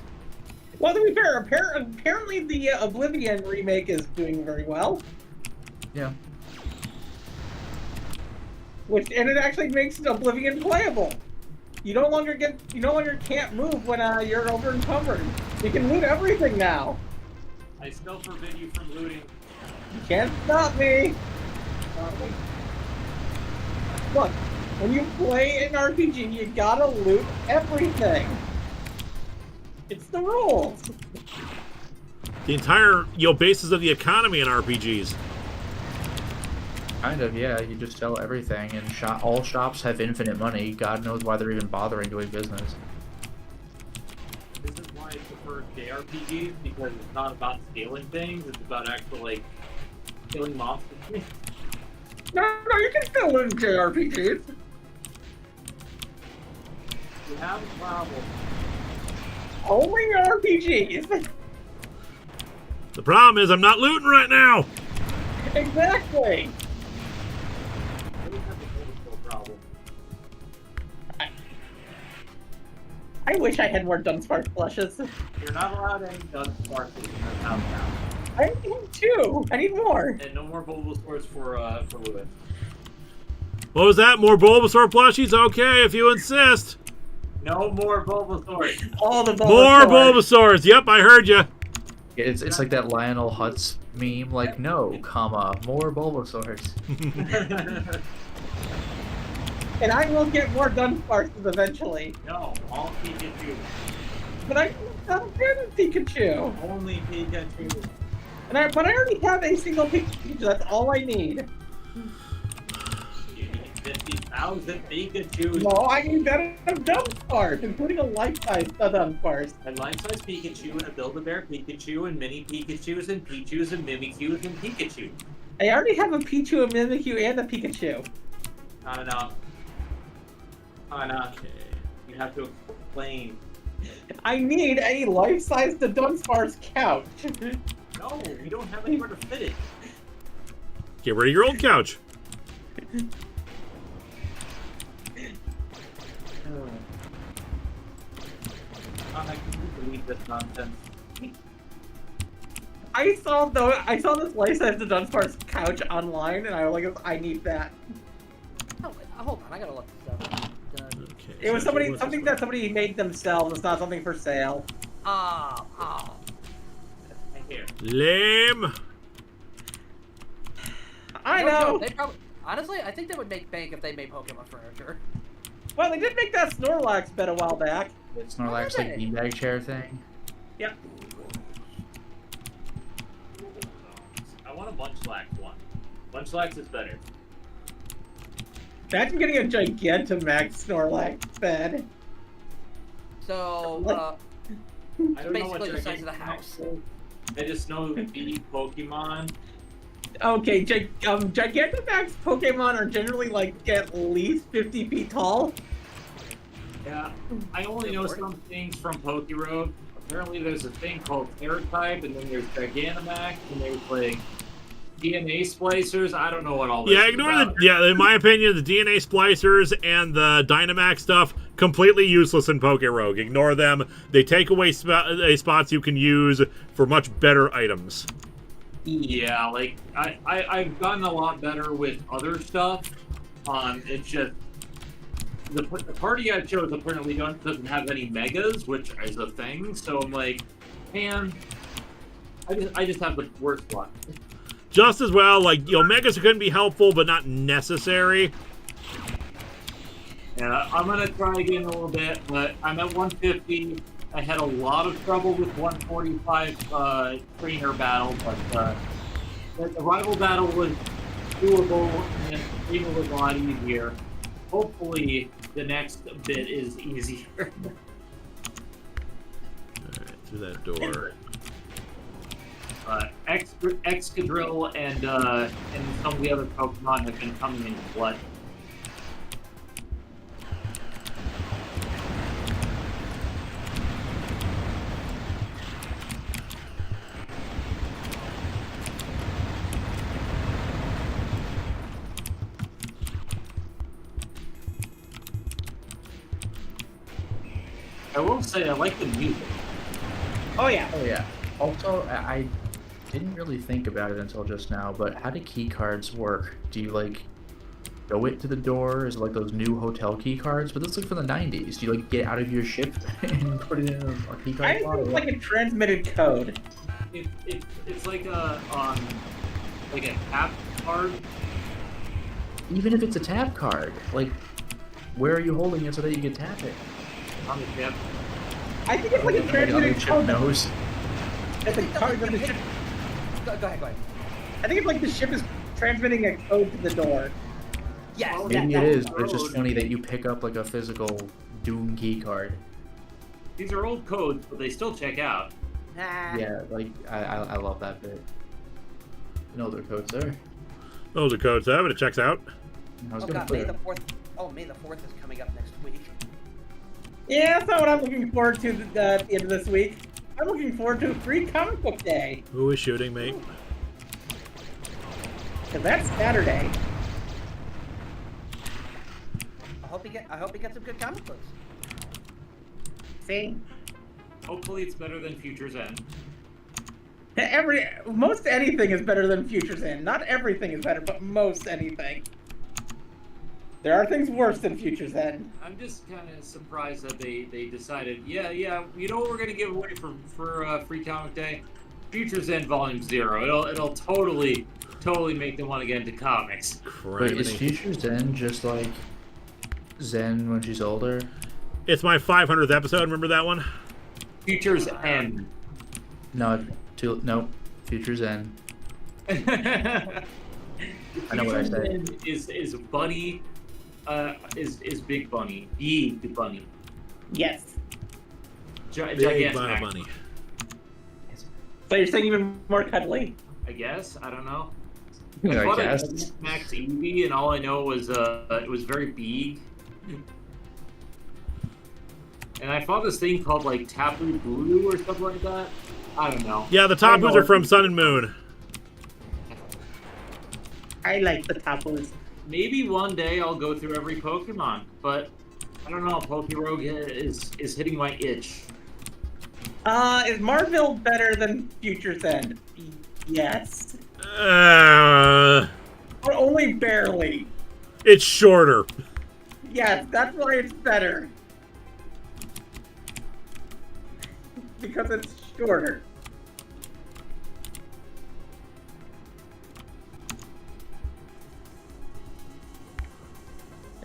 Well, to be fair, apparently the Oblivion remake is doing very well. Yeah. And it actually makes Oblivion playable. You no longer can't move when you're over encumbered. You can loot everything now. I still forbid you from looting. You can't stop me. Look, when you play an RPG, you gotta loot everything. It's the rules. The entire, you know, basis of the economy in RPGs. Kind of, yeah. You just sell everything, and all shops have infinite money. God knows why they're even bothering doing business. This is why I prefer JRPGs, because it's not about scaling things, it's about actual, like, killing monsters. No, you can still loot in JRPGs. You have a problem. Only RPGs. The problem is I'm not looting right now. Exactly. I don't have a total problem. I wish I had more Dunsparce plushes. You're not allowed any gun sparkles in this house now. I need 2. I need more. And no more Bulbasaurs for Lewis. What was that? More Bulbasaur plushies? Okay, if you insist. No more Bulbasaurs. All the More Bulbasaurs. Yep, I heard you. It's like that Lionel Hutz meme, like, no, comma, more Bulbasaurs. And I will get more Dunsparces eventually. No, all Pikachu. But I'm good at Pikachu. Only Pikachu. But I already have a single Pikachu. That's all I need. You need 50,000 Pikachu. No, I need that of Dunsparce, including a life-size Dunsparce. A life-size Pikachu and a Build-A-Bear Pikachu and mini Pikachus and Pichus and Mimikyus and Pikachu. I already have a Pichu, a Mimikyu, and a Pikachu. Not enough. Not enough. You have to explain. I need a life-size Dunsparce couch. No, you don't have anywhere to fit it. Get rid of your old couch. I can't believe this nonsense. I saw this life-size Dunsparce couch online, and I was like, I need that. Oh, wait, hold on, I gotta look this up. Okay, It was so something what's this that somebody made themselves. It's not something for sale. Oh. Here. Lame. I No, know. They probably, honestly, I think they would make bank if they made Pokemon furniture. Well, they did make that Snorlax bed a while back. Snorlax, like, beanbag chair thing. Yep. want a Munchlax one. Munchlax is better. Imagine getting a Gigantamax Snorlax fed. So, I don't know what basically the size of the Gigantamax house. is. I just know the Pokemon. Okay, Gigantamax Pokemon are generally like at least 50 feet tall. Yeah, I only know some things from Pokerogue. Apparently there's a thing called Terra-type, and then there's Gigantamax, and there's like DNA splicers. I don't know what all this Yeah, is ignore about. in my opinion, the DNA splicers and the Dynamax stuff, completely useless in Pokerogue. Ignore them. They take away spots you can use for much better items. Yeah, like, I've gotten a lot better with other stuff. It's just, the party I chose apparently doesn't have any megas, which is a thing, so I'm like, man, I just have the worst luck. Just as well, like, megas couldn't be helpful, but not necessary. Yeah, I'm gonna try again a little bit, but I'm at 150. I had a lot of trouble with 145 trainer battle, but the rival battle was doable and the trainer was a lot easier. Hopefully, the next bit is easier. Alright, through that door. Excadrill and some of the other Pokemon have been coming into play. I will say I like the music. Oh yeah. Oh yeah. Also, I didn't really think about it until just now, but how do key cards work? Do you like go into the door? Is it like those new hotel key cards? But this looks from the 90s. Do you like get out of your ship and put it in a key card I slot? think it's like a transmitted code. It's like a tap card. Even if it's a tap card, like where are you holding it so that you can tap it? On the tip. I think it's like a The other transmitted chip code. knows. It's a code that the ship. Go ahead. I think it's like the ship is transmitting a code to the door. Yes. Oh, Maybe that- it is, but it's just funny that you pick up like a physical Doom key card. These are old codes, but they still check out. Yeah, like I love that bit. You know their codes there. Those are codes, but it checks out. I was Oh gonna god, put May it. the 4th. Oh, May the 4th is coming up next week. Yeah, that's not what I'm looking forward to at the end of this week. I'm looking forward to a free comic book day. Who is shooting, mate? Cause that's Saturday. I hope you get some good comic books. See? Hopefully it's better than Future's End. Most anything is better than Future's End. Not everything is better, but most anything. There are things worse than Future's End. I'm just kind of surprised that they decided, yeah, you know what we're gonna give away for Free Comic Day? Future's End Volume 0. It'll totally make them want to get into comics. Wait, is Criminy. Future Zen just like Zen when she's older? It's my 500th episode, remember that one? Future's End. No, Future Zen. I know what I Future's said. End is Bunny, is Big Bunny. Big Bunny. Yes. Big Gigantamax, bunny. So you're saying even more cuddly? I guess. I don't know. I thought guess. it was Max Eevee, and all I know was it was very big. And I found this thing called like Tapu Bulu or something like that. I don't know. Yeah, the Tapus are from Sun and Moon. I like the Tapus. Maybe one day I'll go through every Pokemon, but I don't know. Pokerogue is hitting my itch. Is Marville better than Future's End? Yes. It's But only barely. shorter. Yes, that's why it's better. Because it's shorter.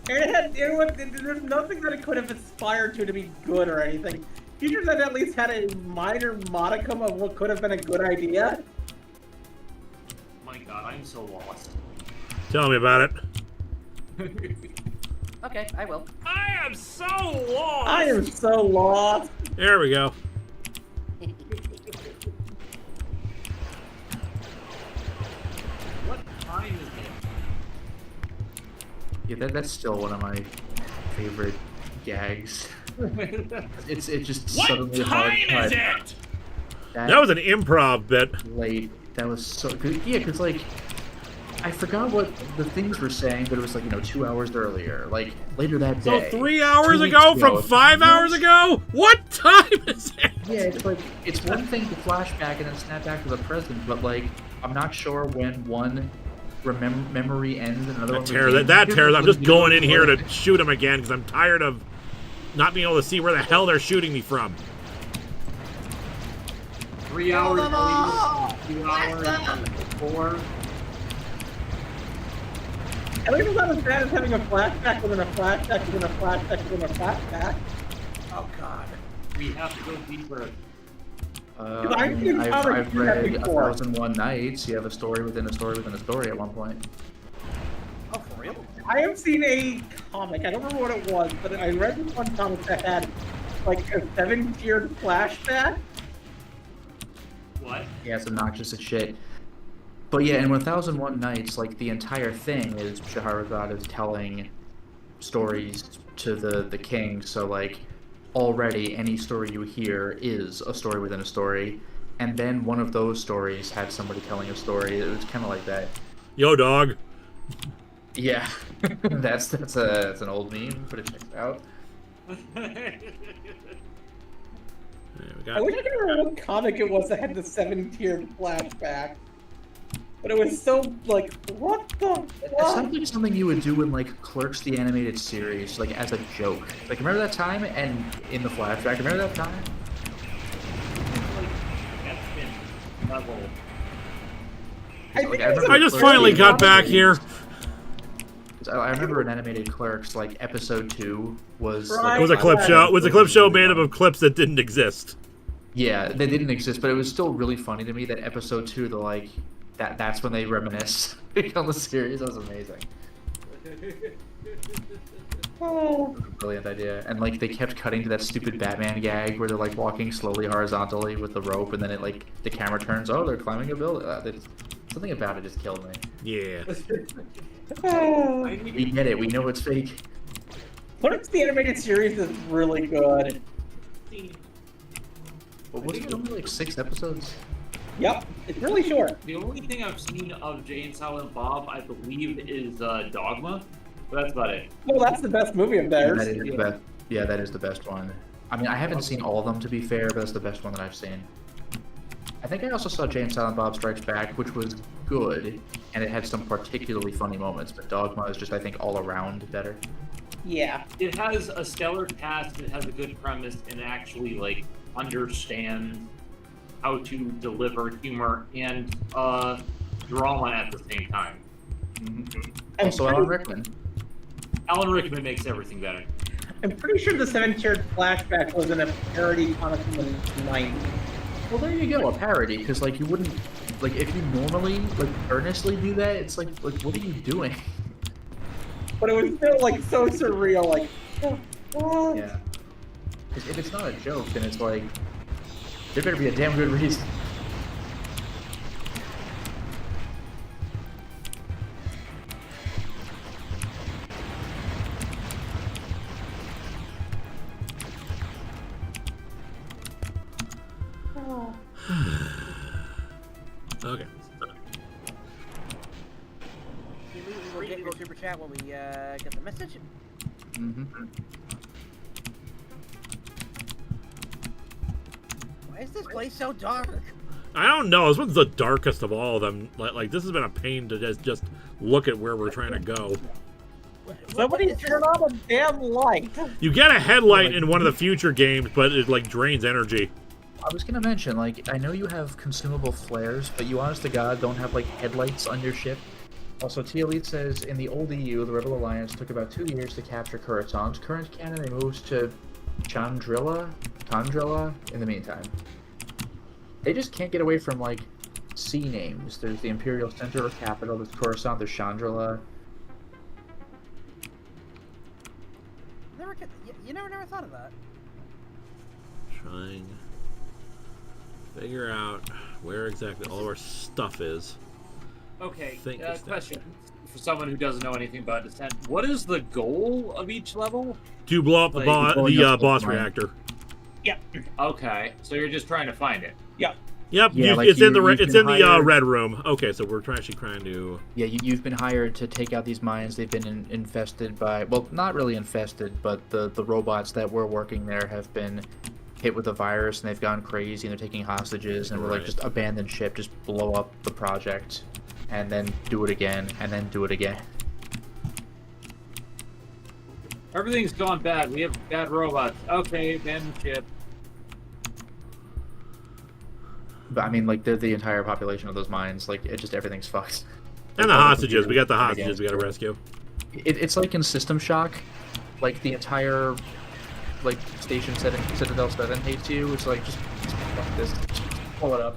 There's nothing that it could have aspired to be good or anything. Future's End at least had a minor modicum of what could have been a good idea. My I'm so lost. Tell me about it. Okay, I will. I am so lost. I am so lost. There we go. What time is Yeah, that's still one of my favorite gags. It just What suddenly hard time cut. is it? That was an improv bit. Late. That was so good. Yeah, because like I forgot what the things were saying, but it was like 2 hours earlier, like later that So day. 3 hours 2 weeks ago from 5 hours ago? What time is it? Yeah, it's like it's one thing to flashback and then snap back to the present, but like I'm not sure when one memory ends and another one begins. That tears. I'm just going in here to shoot him again because I'm tired of not being able to see where the hell they're shooting me from. 3 hours them all! later, 2 hours, 4. At least it's not as bad as having a flashback within a flashback within a flashback within a flashback. Oh god. We have to go deeper. I've seen comics I've do that read before. 1001 Nights. You have a story within a story within a story at one point. Oh, for real? I have seen a comic, I don't remember what it was, but I read this one comic that had like a 7-tiered flashback. What? Yeah, it's obnoxious as shit. But yeah, in 1001 Nights, like the entire thing is Shahrazad is telling stories to the king. So like already any story you hear is a story within a story. And then one of those stories had somebody telling a story. It was kind of like that. Yo, dog. Yeah, that's an old meme, but it checks out. There we I go. wish I could remember what comic it was that had the 7-tiered flashback. But it was so like, what the It fuck? sounds like something you would do in like Clerks the Animated Series, like as a joke. Like remember that time and in the flashback, remember that time? That's been level. I think Like, it was I a just very finally got back comic. here. 'Cause I remember in animated Clerks, like episode 2 was. Right. It was a clip show. It was a clip show made up of clips that didn't exist. Yeah, they didn't exist, but it was still really funny to me that episode 2, the like that's when they reminisce on the series. That was amazing. Oh. Brilliant idea. And like they kept cutting to that stupid Batman gag where they're like walking slowly horizontally with the rope, and then it like the camera turns. Oh, they're climbing a building. Something about it just killed me. Yeah. Oh. We get it. We know it's fake. Clerks the Animated Series is really good. But wasn't it only like 6 episodes? Yep, it's really short. The only thing I've seen of Jay and Silent Bob, I believe, is Dogma. But that's about it. Well, that's the best movie of theirs. That is the best. Yeah, that is the best one. I mean, I haven't seen all of them to be fair, but that's the best one that I've seen. I think I also saw Jay and Silent Bob Strikes Back, which was good, and it had some particularly funny moments. But Dogma is just, I think, all around better. Yeah. It has a stellar cast, it has a good premise, and actually, like, understands how to deliver humor and drama at the same time. I'm Also, pretty- Alan Rickman. Alan Rickman makes everything better. I'm pretty sure the 7-tiered flashback was in a parody comic from the 90s. Well, there you go, a parody, because like you wouldn't, like if you normally like earnestly do that, it's like what are you doing? But it was still like so surreal, like, what? Yeah. 'Cause if it's not a joke, then it's like there better be a damn good reason. Okay. We will get your super chat when we get the message. Mm-hmm. Why is this place so dark? I don't know. This one's the darkest of all of them. Like this has been a pain to just look at where we're trying to go. Somebody turn on a damn light. You get a headlight in one of the future games, but it like drains energy. I was gonna mention, like, I know you have consumable flares, but you honest to God don't have like headlights on your ship. Also, T Elite says in the old EU, the Rebel Alliance took about 2 years to capture Coruscant. Current canon, they moved to Chandrilla in the meantime. They just can't get away from like sea names. There's the Imperial Center or Capital. There's Coruscant. There's Chandrila. You never thought of that. Trying to figure out where exactly all of our stuff is. Okay, Think it's question for someone who doesn't know anything about Descent. What is the goal of each level? To blow up the, Like, boss reactor. Yeah. Okay, so you're just trying to find it. Yeah. Yep, Yeah, like it's in you've been the hired- red room. Okay, so we're actually trying to. Yeah, you've been hired to take out these mines. They've been infested by, well, not really infested, but the robots that were working there have been hit with the virus and they've gone crazy and they're taking hostages and we're like, Right. just abandon ship, just blow up the project and then do it again and then do it again. Everything's gone bad. We have bad robots. Okay, abandon ship. But I mean, like, they're the entire population of those mines. Like, it just, everything's fucked. And the hostages. We got the Again. hostages we got to rescue. It's like in System Shock, like the entire, like, Station 7, Citadel 7 hates you. It's like, just fuck this. Just pull it up.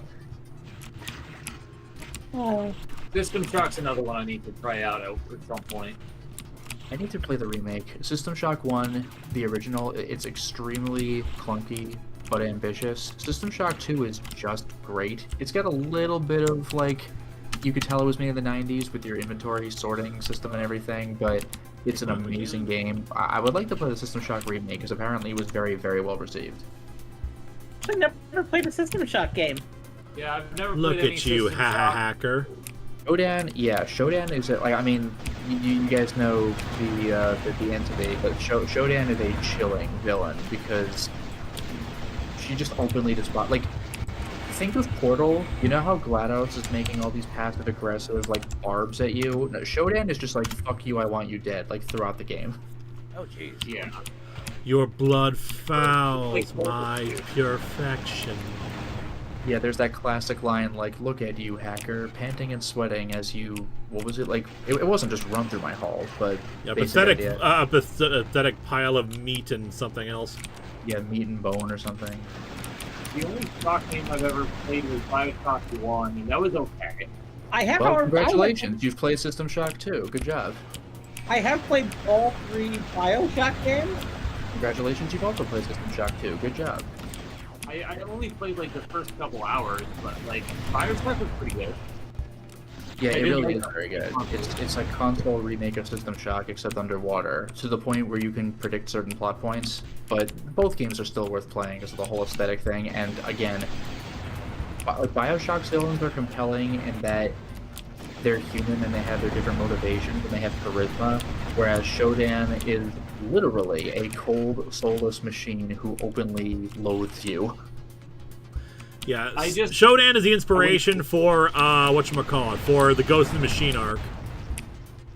System Shock's another one I need to try out at some point. I need to play the remake. System Shock 1, the original, it's extremely clunky but ambitious. System Shock 2 is just great. It's got a little bit of, like, you could tell it was made in the 90s with your inventory sorting system and everything, but it's an amazing game. I would like to play the System Shock remake because apparently it was very, very well received. I never played a System Shock game. Yeah, I've never Look played any at you, System Shock. hacker. Shodan, yeah, Shodan is like, I mean, you guys know the entity, but Shodan is a chilling villain because she just openly despise. Like, think of Portal. You know how GLaDOS is making all these passive aggressive like barbs at you? No, Shodan is just like, fuck you, I want you dead, like throughout the game. Oh jeez. Yeah. Your blood fouls my perfection. Yeah, there's that classic line like, look at you, hacker, panting and sweating as you, what was it, like, it wasn't just run through my halls, but Yeah, basic pathetic, idea. pathetic pile of meat and something else. Yeah, meat and bone or something. The only Shock game I've ever played was Bioshock 1, and that was okay. I have, Well, however, congratulations, you've played System Shock 2, good job. I have played all 3 Bioshock games. Congratulations, you've also played System Shock 2, good job. I only played like the first couple hours, but like Bioshock was pretty good. Yeah, I it did really like is very good. It's a console remake of System Shock, except underwater, to the point where you can predict certain plot points. But both games are still worth playing because of the whole aesthetic thing. And again, like Bioshock's villains are compelling in that they're human and they have their different motivations and they have charisma, whereas Shodan is literally a cold, soulless machine who openly loathes you. Yeah, I just- Shodan is the inspiration for whatchamacallit, for the Ghost of the Machine arc.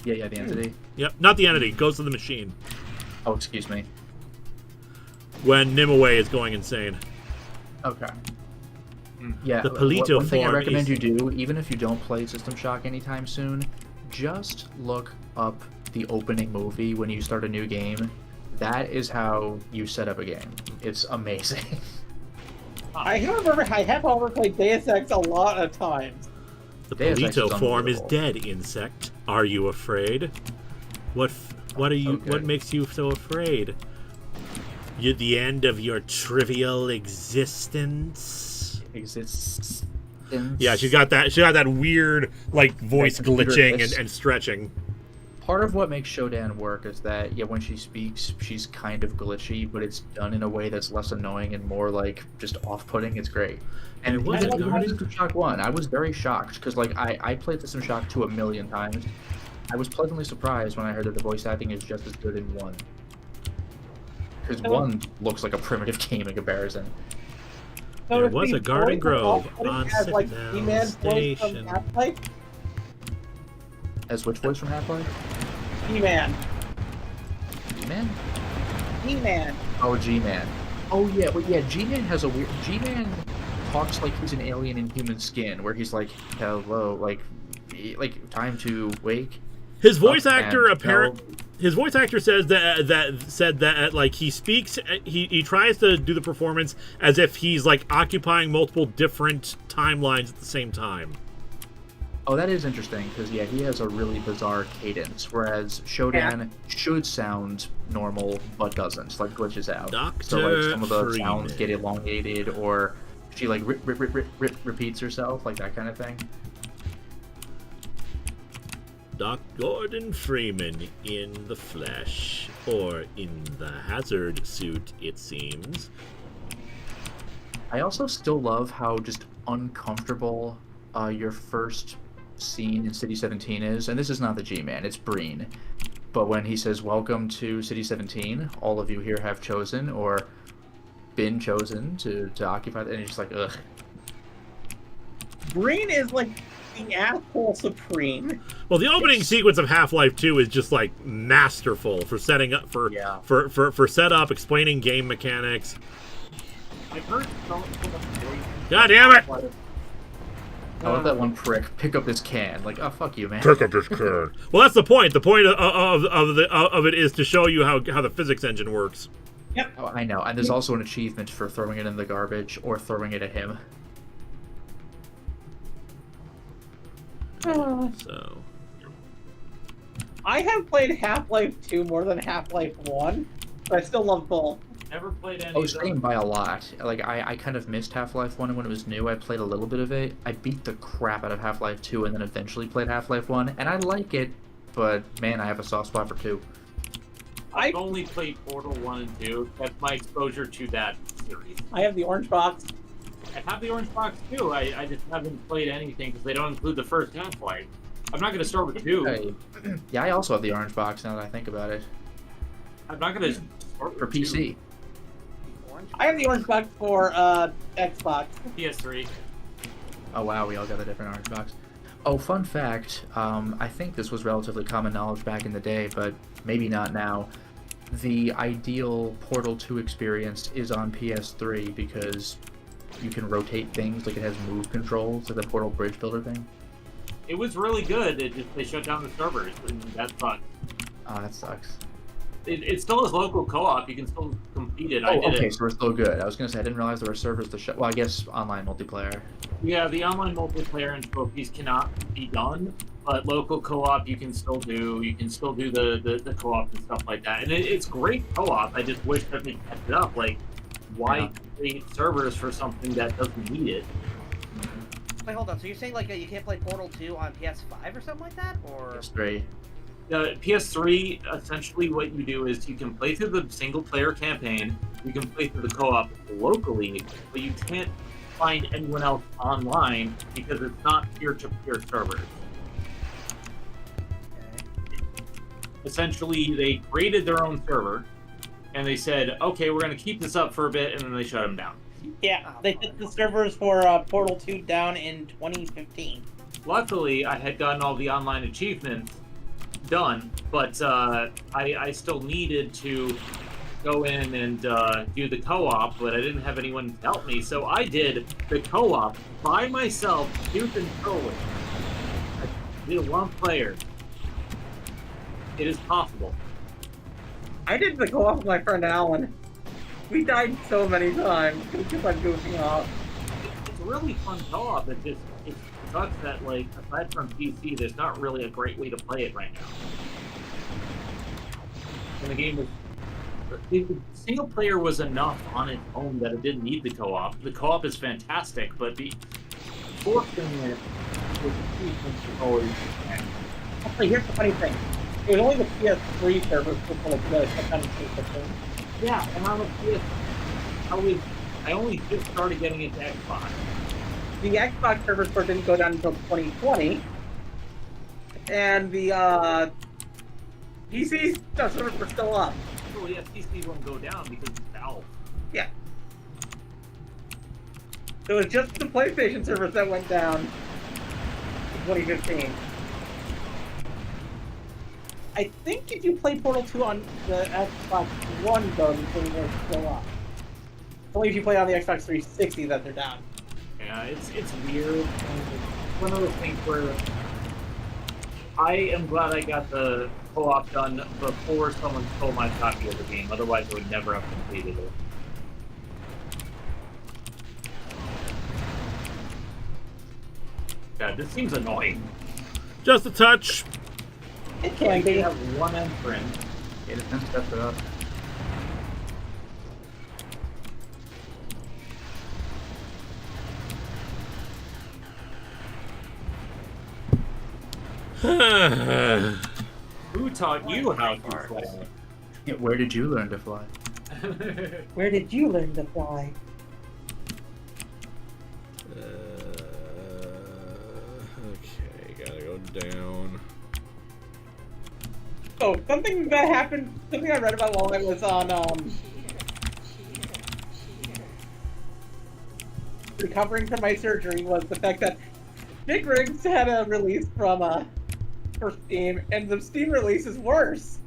Yeah, the entity. Yep, not the entity, Ghost of the Machine. Oh, excuse me. When Nimue is going insane. Okay. Yeah, The Polito one thing I form recommend is- you do, even if you don't play System Shock anytime soon, just look up the opening movie when you start a new game. That is how you set up a game. It's amazing. I have however played Deus Ex a lot of times. The Deus Ex Polito is form is unbelievable. dead, insect. Are you afraid? What are you? Okay. What makes you so afraid? You the end of your trivial existence. Exists. Yeah, she got that weird like voice That computer glitching voice. and stretching. Part of what makes Shodan work is that, yeah, when she speaks, she's kind of glitchy, but it's done in a way that's less annoying and more, like, just off-putting. It's great. And It was even guarding- System Shock 1, I was very shocked, because, like, I played System Shock 2 a million times. I was pleasantly surprised when I heard that the voice acting is just as good in 1. Because 1 looks like a primitive game in comparison. There Notice was the a Garden voice Grove off-putting on as, like, Citadel He-Man's voice from Station. Half-Life. As which voice from Half-Life? He-Man. G-Man? He-Man. Oh, G-Man. Oh, yeah, well, yeah, G-Man has a weird... G-Man talks like he's an alien in human skin, where he's like, hello, like time to wake. His voice up actor and apparent. tell his voice actor says that like he speaks, he tries to do the performance as if he's like occupying multiple different timelines at the same time. Oh, that is interesting, because, yeah, he has a really bizarre cadence, whereas Shodan should sound normal, but doesn't, like, glitches out. So, like, some of the sounds get elongated, or she, like, repeats herself, like that kind of thing. Doc Gordon Freeman in the flesh, or in the hazard suit, it seems. I also still love how just uncomfortable your first scene in City 17 is, and this is not the G-Man, it's Breen. But when he says, "Welcome to City 17, all of you here have chosen, or been chosen to occupy," and he's just like, ugh. Breen is like the asshole supreme. Well, the opening sequence of Half-Life 2 is just like masterful for setting up for setup, explaining game mechanics. I've heard God damn it! I love that one prick. Pick up this can. Like, oh, fuck you, man. Pick up this can. Well, that's the point. The point of it is to show you how the physics engine works. Yep. Oh, I know. And there's also an achievement for throwing it in the garbage or throwing it at him. So, I have played Half-Life 2 more than Half-Life 1, but I still love both. Never played any Oh, of them. same by a lot. Like, I kind of missed Half-Life 1 when it was new. I played a little bit of it. I beat the crap out of Half-Life 2 and then eventually played Half-Life 1, and I like it, but man, I have a soft spot for 2. I've only played Portal 1 and 2. That's my exposure to that series. I have the orange box. I have the orange box too. I just haven't played anything because they don't include the first Half-Life. I'm not going to start with 2. Hey. Yeah, I also have the orange box now that I think about it. I'm not going to start For with PC. I have the orange box for Xbox. 2. PS3. Oh wow, we all got the different orange box. Oh, fun fact, I think this was relatively common knowledge back in the day, but maybe not now. The ideal Portal 2 experience is on PS3 because you can rotate things, like it has move controls, like the Portal Bridge Builder thing. It was really good. It just they shut down the servers, and that sucks. Oh, that sucks. It still is local co-op. You can still complete it. I Oh, did okay, it. so we're still good. I was gonna say, I didn't realize there were servers to shut. Well, I guess online multiplayer. Yeah, the online multiplayer and trophies cannot be done, but local co-op you can still do. You can still do the co-op and stuff like that. And it's great co-op. I just wish that they kept it up. Like, why create servers for something that doesn't need it? Wait, hold on. So you're saying like you can't play Portal 2 on PS5 or something like that, or? PS3. PS3, essentially what you do is you can play through the single-player campaign, you can play through the co-op locally, but you can't find anyone else online because it's not peer-to-peer servers. Okay. Essentially, they created their own server, and they said, okay, we're going to keep this up for a bit, and then they shut them down. Yeah, they took the servers for Portal 2 down in 2015. Luckily, I had gotten all the online achievements done, but I still needed to go in and do the co-op, but I didn't have anyone to help me, so I did the co-op by myself, tooth and toe. I did one player. It is possible. I did the co-op with my friend Alan. We died so many times. We kept on goofing off. It's a really fun co-op. It sucks that, like, aside from PC, there's not really a great way to play it right now. And the game was... The single player was enough on its own that it didn't need the co-op. The co-op is fantastic, but the forcing it with the two always... Actually, here's the funny thing. It was only the PS3 servers for Portal 2 that I kind of take the thing. Yeah, and on the PS... I only just started getting into Xbox. The Xbox servers didn't go down until 2020, and the PC servers were still up. Well, yeah, PC won't go down because it's Valve. Yeah. It was just the PlayStation servers that went down in 2015. I think if you play Portal 2 on the Xbox One, though, the thing is still up. Only if you play on the Xbox 360 that they're down. Yeah, it's weird. It's one of those things where I am glad I got the co-op done before someone stole my copy of the game. Otherwise, I would never have completed it. God, this seems annoying. Just a touch. It can They be. have one entrant. Yeah, then step it up. Who taught you how to fly? Yeah, where did you learn to fly? Where did you learn to fly? Okay, gotta go down. Oh, something that happened, something I read about while I was on, recovering from my surgery was the fact that Big Rigs had a release from, for Steam, and the Steam release is worse.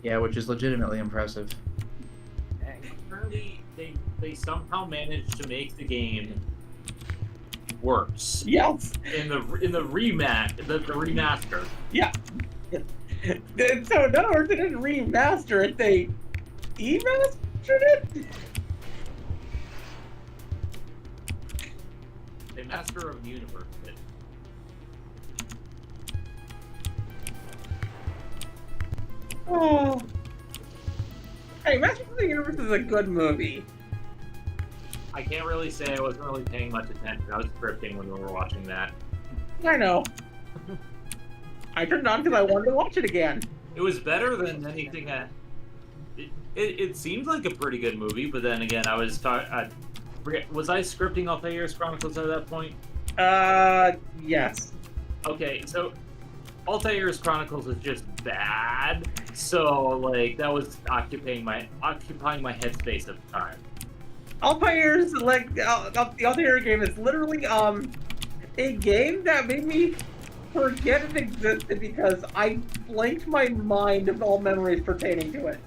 Yeah, which is legitimately impressive. Apparently, they somehow managed to make the game worse Yes. in the remaster. Yeah. So in other words, they didn't remaster it, they demastered it? They Master of the Universe did. Oh. Hey, Master of the Universe is a good movie. I can't really say I wasn't really paying much attention. I was scripting when we were watching that. I know. I turned it on because I wanted to watch it again. It was better than anything that. It seemed like a pretty good movie, but then again, I was was I scripting Altair's Chronicles at that point? Yes. Okay, so Altair's Chronicles is just bad. So like that was occupying my headspace at the time. Altair's the Altair game is literally a game that made me forget it existed because I blanked my mind of all memories pertaining to it.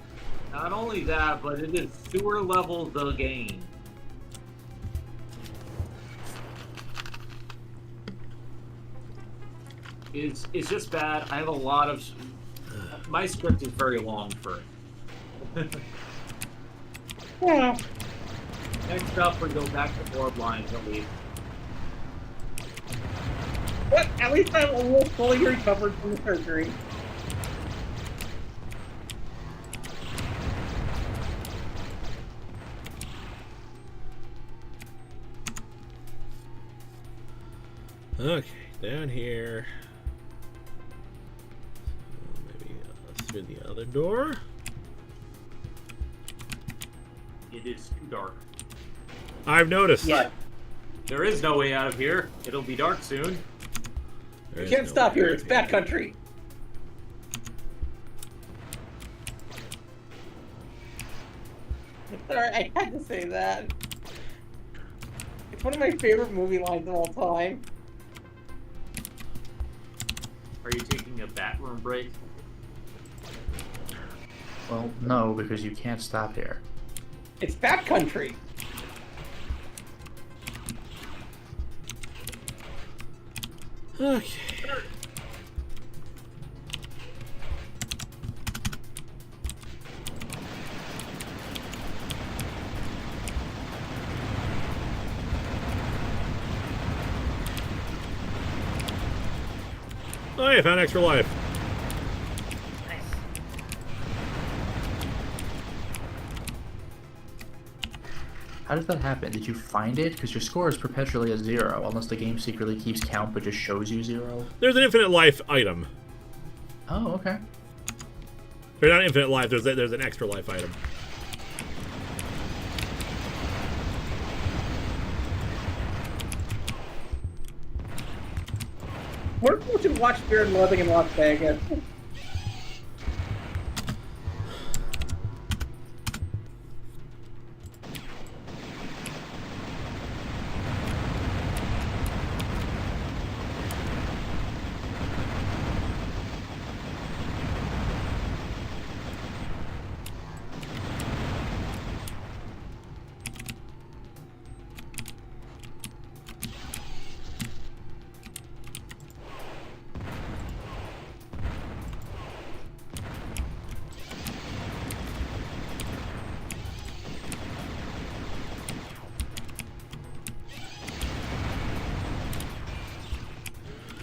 Not only that, but it is sewer level the game. It's just bad. I have a lot of my script is very long for it. Yeah. Next up, we go back to 4 blinds at least. But at least I'm almost fully recovered from the surgery. Okay, down here. So maybe through the other door. It is too dark. I've noticed. Yeah. There is no way out of here. It'll be dark soon. There You is can't no stop way here. out It's of back country. Sorry, I had to say that. It's one of my favorite movie lines of all time. Are you taking a bathroom break? Well, no, because you can't stop here. It's back country. Okay. Oh, yeah, found extra life. How does that happen? Did you find it? Because your score is perpetually a 0, unless the game secretly keeps count but just shows you 0. There's an infinite life item. Oh, okay. Or not infinite life, there's an extra life item. More people should watch Fear and Loathing in Las Vegas.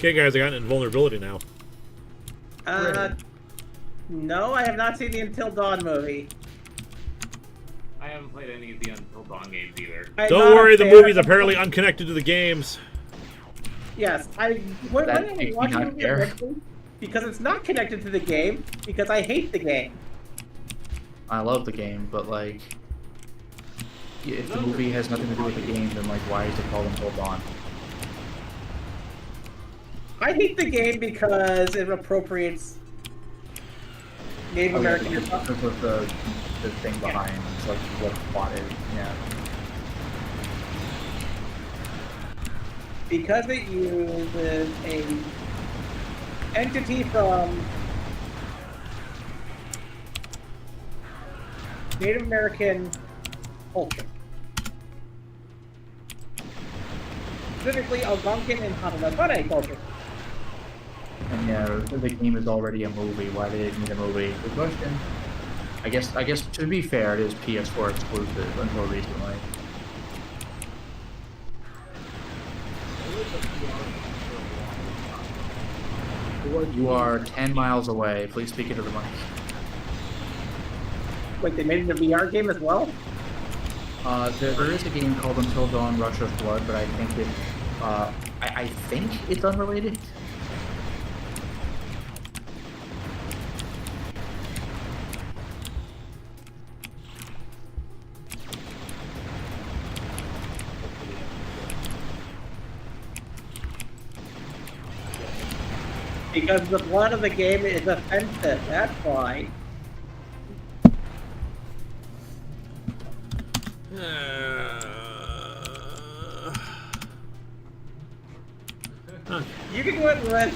Okay, guys, I got an invulnerability now. No, I have not seen the Until Dawn movie. I haven't played any of the Until Dawn games either. I'm Don't not a worry, the fan movie's of- apparently unconnected to the games. Yes, when That I makes me watch the not movie care. eventually, because it's not connected to the game, because I hate the game. I love the game, but like, if the movie has nothing to do with the game, then like, why is it called Until Dawn? I hate the game because it appropriates Native American because of the thing behind, it's like what the plot is. Yeah. because it uses a entity from Native American culture. Specifically Algonquin and Haudenosaunee culture. And yeah, the game is already a movie. Why did it need a movie? Good question. I guess to be fair, it is PS4 exclusive until recently. You are 10 miles away. Please speak into the mic. Wait, they made it a VR game as well? There is a game called Until Dawn: Rush of Blood, but I think it, I think it's unrelated. Because the blood of the game is offensive, that's why. You can go ahead and rest.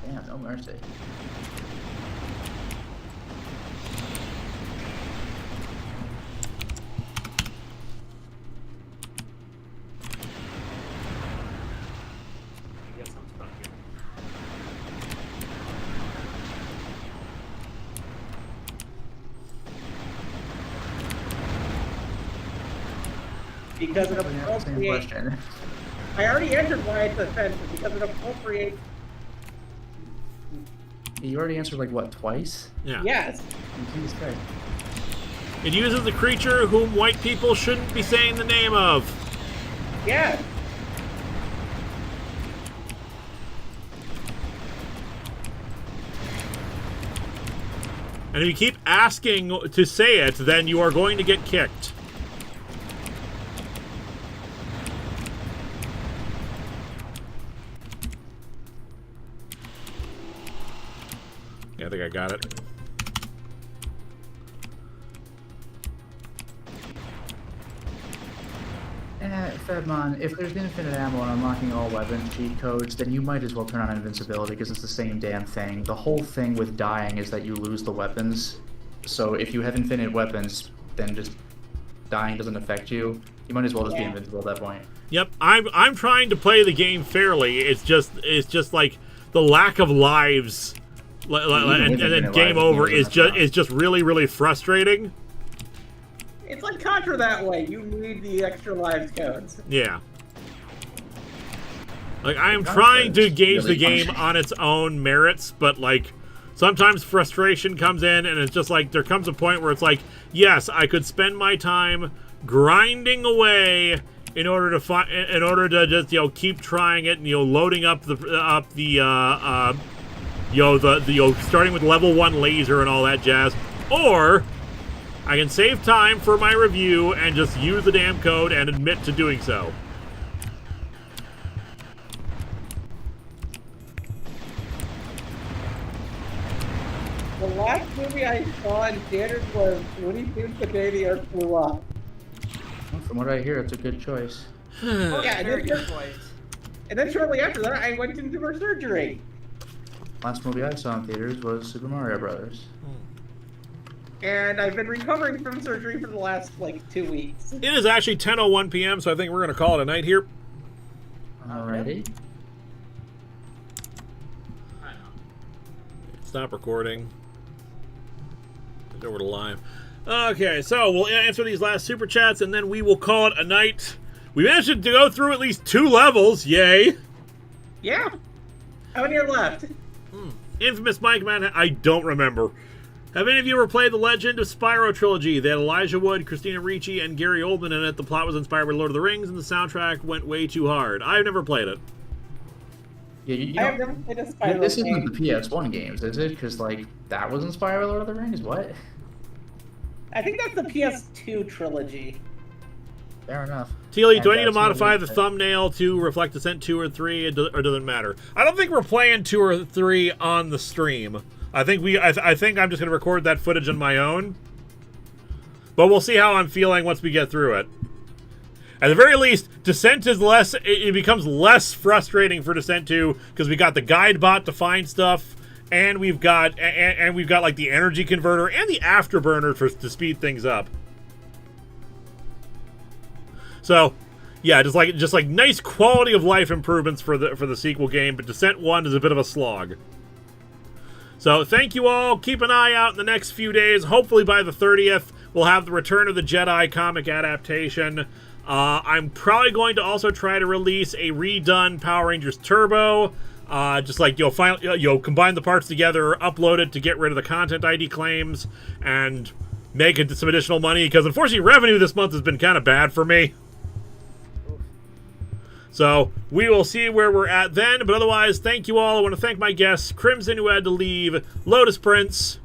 Damn, no mercy. I guess I'm stuck here. Because it Same appropriates. question. I already answered why it's offensive, because it appropriates. You already answered like what, twice? Yeah. Yes. Jesus Christ. It uses a creature whom white people shouldn't be saying the name of. Yes. And if you keep asking to say it, then you are going to get kicked. Yeah, I think I got it. Fedmon, if there's infinite ammo and unlocking all weapons cheat codes, then you might as well turn on invincibility because it's the same damn thing. The whole thing with dying is that you lose the weapons. So if you have infinite weapons, then just dying doesn't affect you. You might as well just be invincible at that point. Yep, I'm trying to play the game fairly. It's just like the lack of lives, and then game over is just really frustrating. It's like Contra that way. You need the extra lives codes. Yeah. Like, I am trying to gauge the really game punishing. on its own merits, but, like, sometimes frustration comes in, and it's just like, there comes a point where it's like, yes, I could spend my time grinding away in order to just, you know, keep trying it and, you know, loading up the starting with level 1 laser and all that jazz. Or I can save time for my review and just use the damn code and admit to doing so. The last movie I saw in theaters was Looney Tunes The Day the Earth Blew Up. Well, from what I hear, it's a good choice. Yeah, Very and good then, choice. and then shortly after that, I went into for surgery. Last movie I saw in theaters was Super Mario Brothers. And I've been recovering from surgery for the last, like, 2 weeks. It is actually 10:01 p.m., so I think we're going to call it a night here. Alrighty. Stop recording. Get over to live. Okay, so we'll answer these last super chats, and then we will call it a night. We managed to go through at least 2 levels. Yay! Yeah. How many are left? Infamous Mike Man, I don't remember. Have any of you ever played the Legend of Spyro trilogy? They had Elijah Wood, Christina Ricci, and Gary Oldman in it. The plot was inspired by Lord of the Rings, and the soundtrack went way too hard. I've never played it. Yeah, I have never played a Spyro this game. isn't the PS1 games, is it? Because, like, that was inspired by Lord of the Rings? What? I think that's the PS2 trilogy. Fair enough. Teely, do I And, need to modify Teely, the thumbnail to reflect Descent 2 or 3, or does it matter? I don't think we're playing 2 or 3 on the stream. I think I think I'm just going to record that footage on my own. But we'll see how I'm feeling once we get through it. At the very least, Descent is less. It becomes less frustrating for Descent 2 because we got the guide bot to find stuff, and we've got like the energy converter and the afterburner to speed things up. So, yeah, just like nice quality of life improvements for the sequel game, but Descent 1 is a bit of a slog. So, thank you all. Keep an eye out in the next few days. Hopefully by the 30th, we'll have the Return of the Jedi comic adaptation. I'm probably going to also try to release a redone Power Rangers Turbo. Just like you'll combine the parts together, upload it to get rid of the content ID claims, and make it some additional money, because unfortunately revenue this month has been kind of bad for me. So, we will see where we're at then, but otherwise, thank you all. I want to thank my guests, Crimson, who had to leave, Lotus Prince.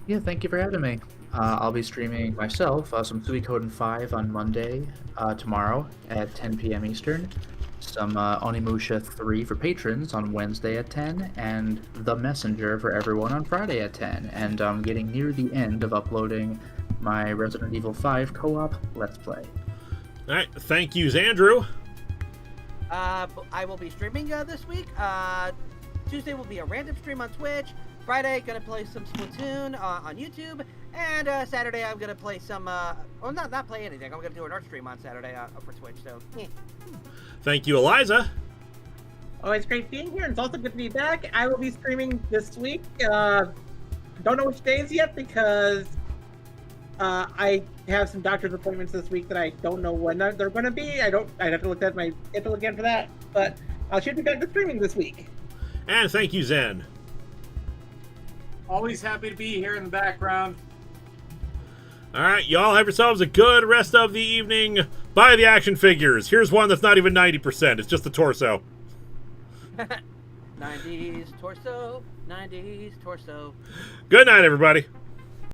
Yeah, thank you for having me. I'll be streaming myself some Suikoden 5 on Monday, tomorrow at 10 p.m. Eastern. Some Onimusha 3 for patrons on Wednesday at 10, and The Messenger for everyone on Friday at 10. And I'm getting near the end of uploading my Resident Evil 5 co-op Let's Play. Alright, thank you, Xandrew. I will be streaming this week. Tuesday will be a random stream on Twitch. Friday, gonna play some Splatoon on YouTube. And Saturday, I'm gonna play some, well, not play anything. I'm gonna do an art stream on Saturday for Twitch, so, Thank you, Eliza. Oh, it's great being here. It's also good to be back. I will be streaming this week. Don't know which days yet because I have some doctor's appointments this week that I don't know when they're going to be. I'd have to look at my schedule again for that. But I should be back to streaming this week. And thank you, Zen. Always happy to be here in the background. Alright, y'all have yourselves a good rest of the evening. Buy the action figures. Here's one that's not even 90%. It's just the torso. 90s torso, 90s torso. Good night, everybody.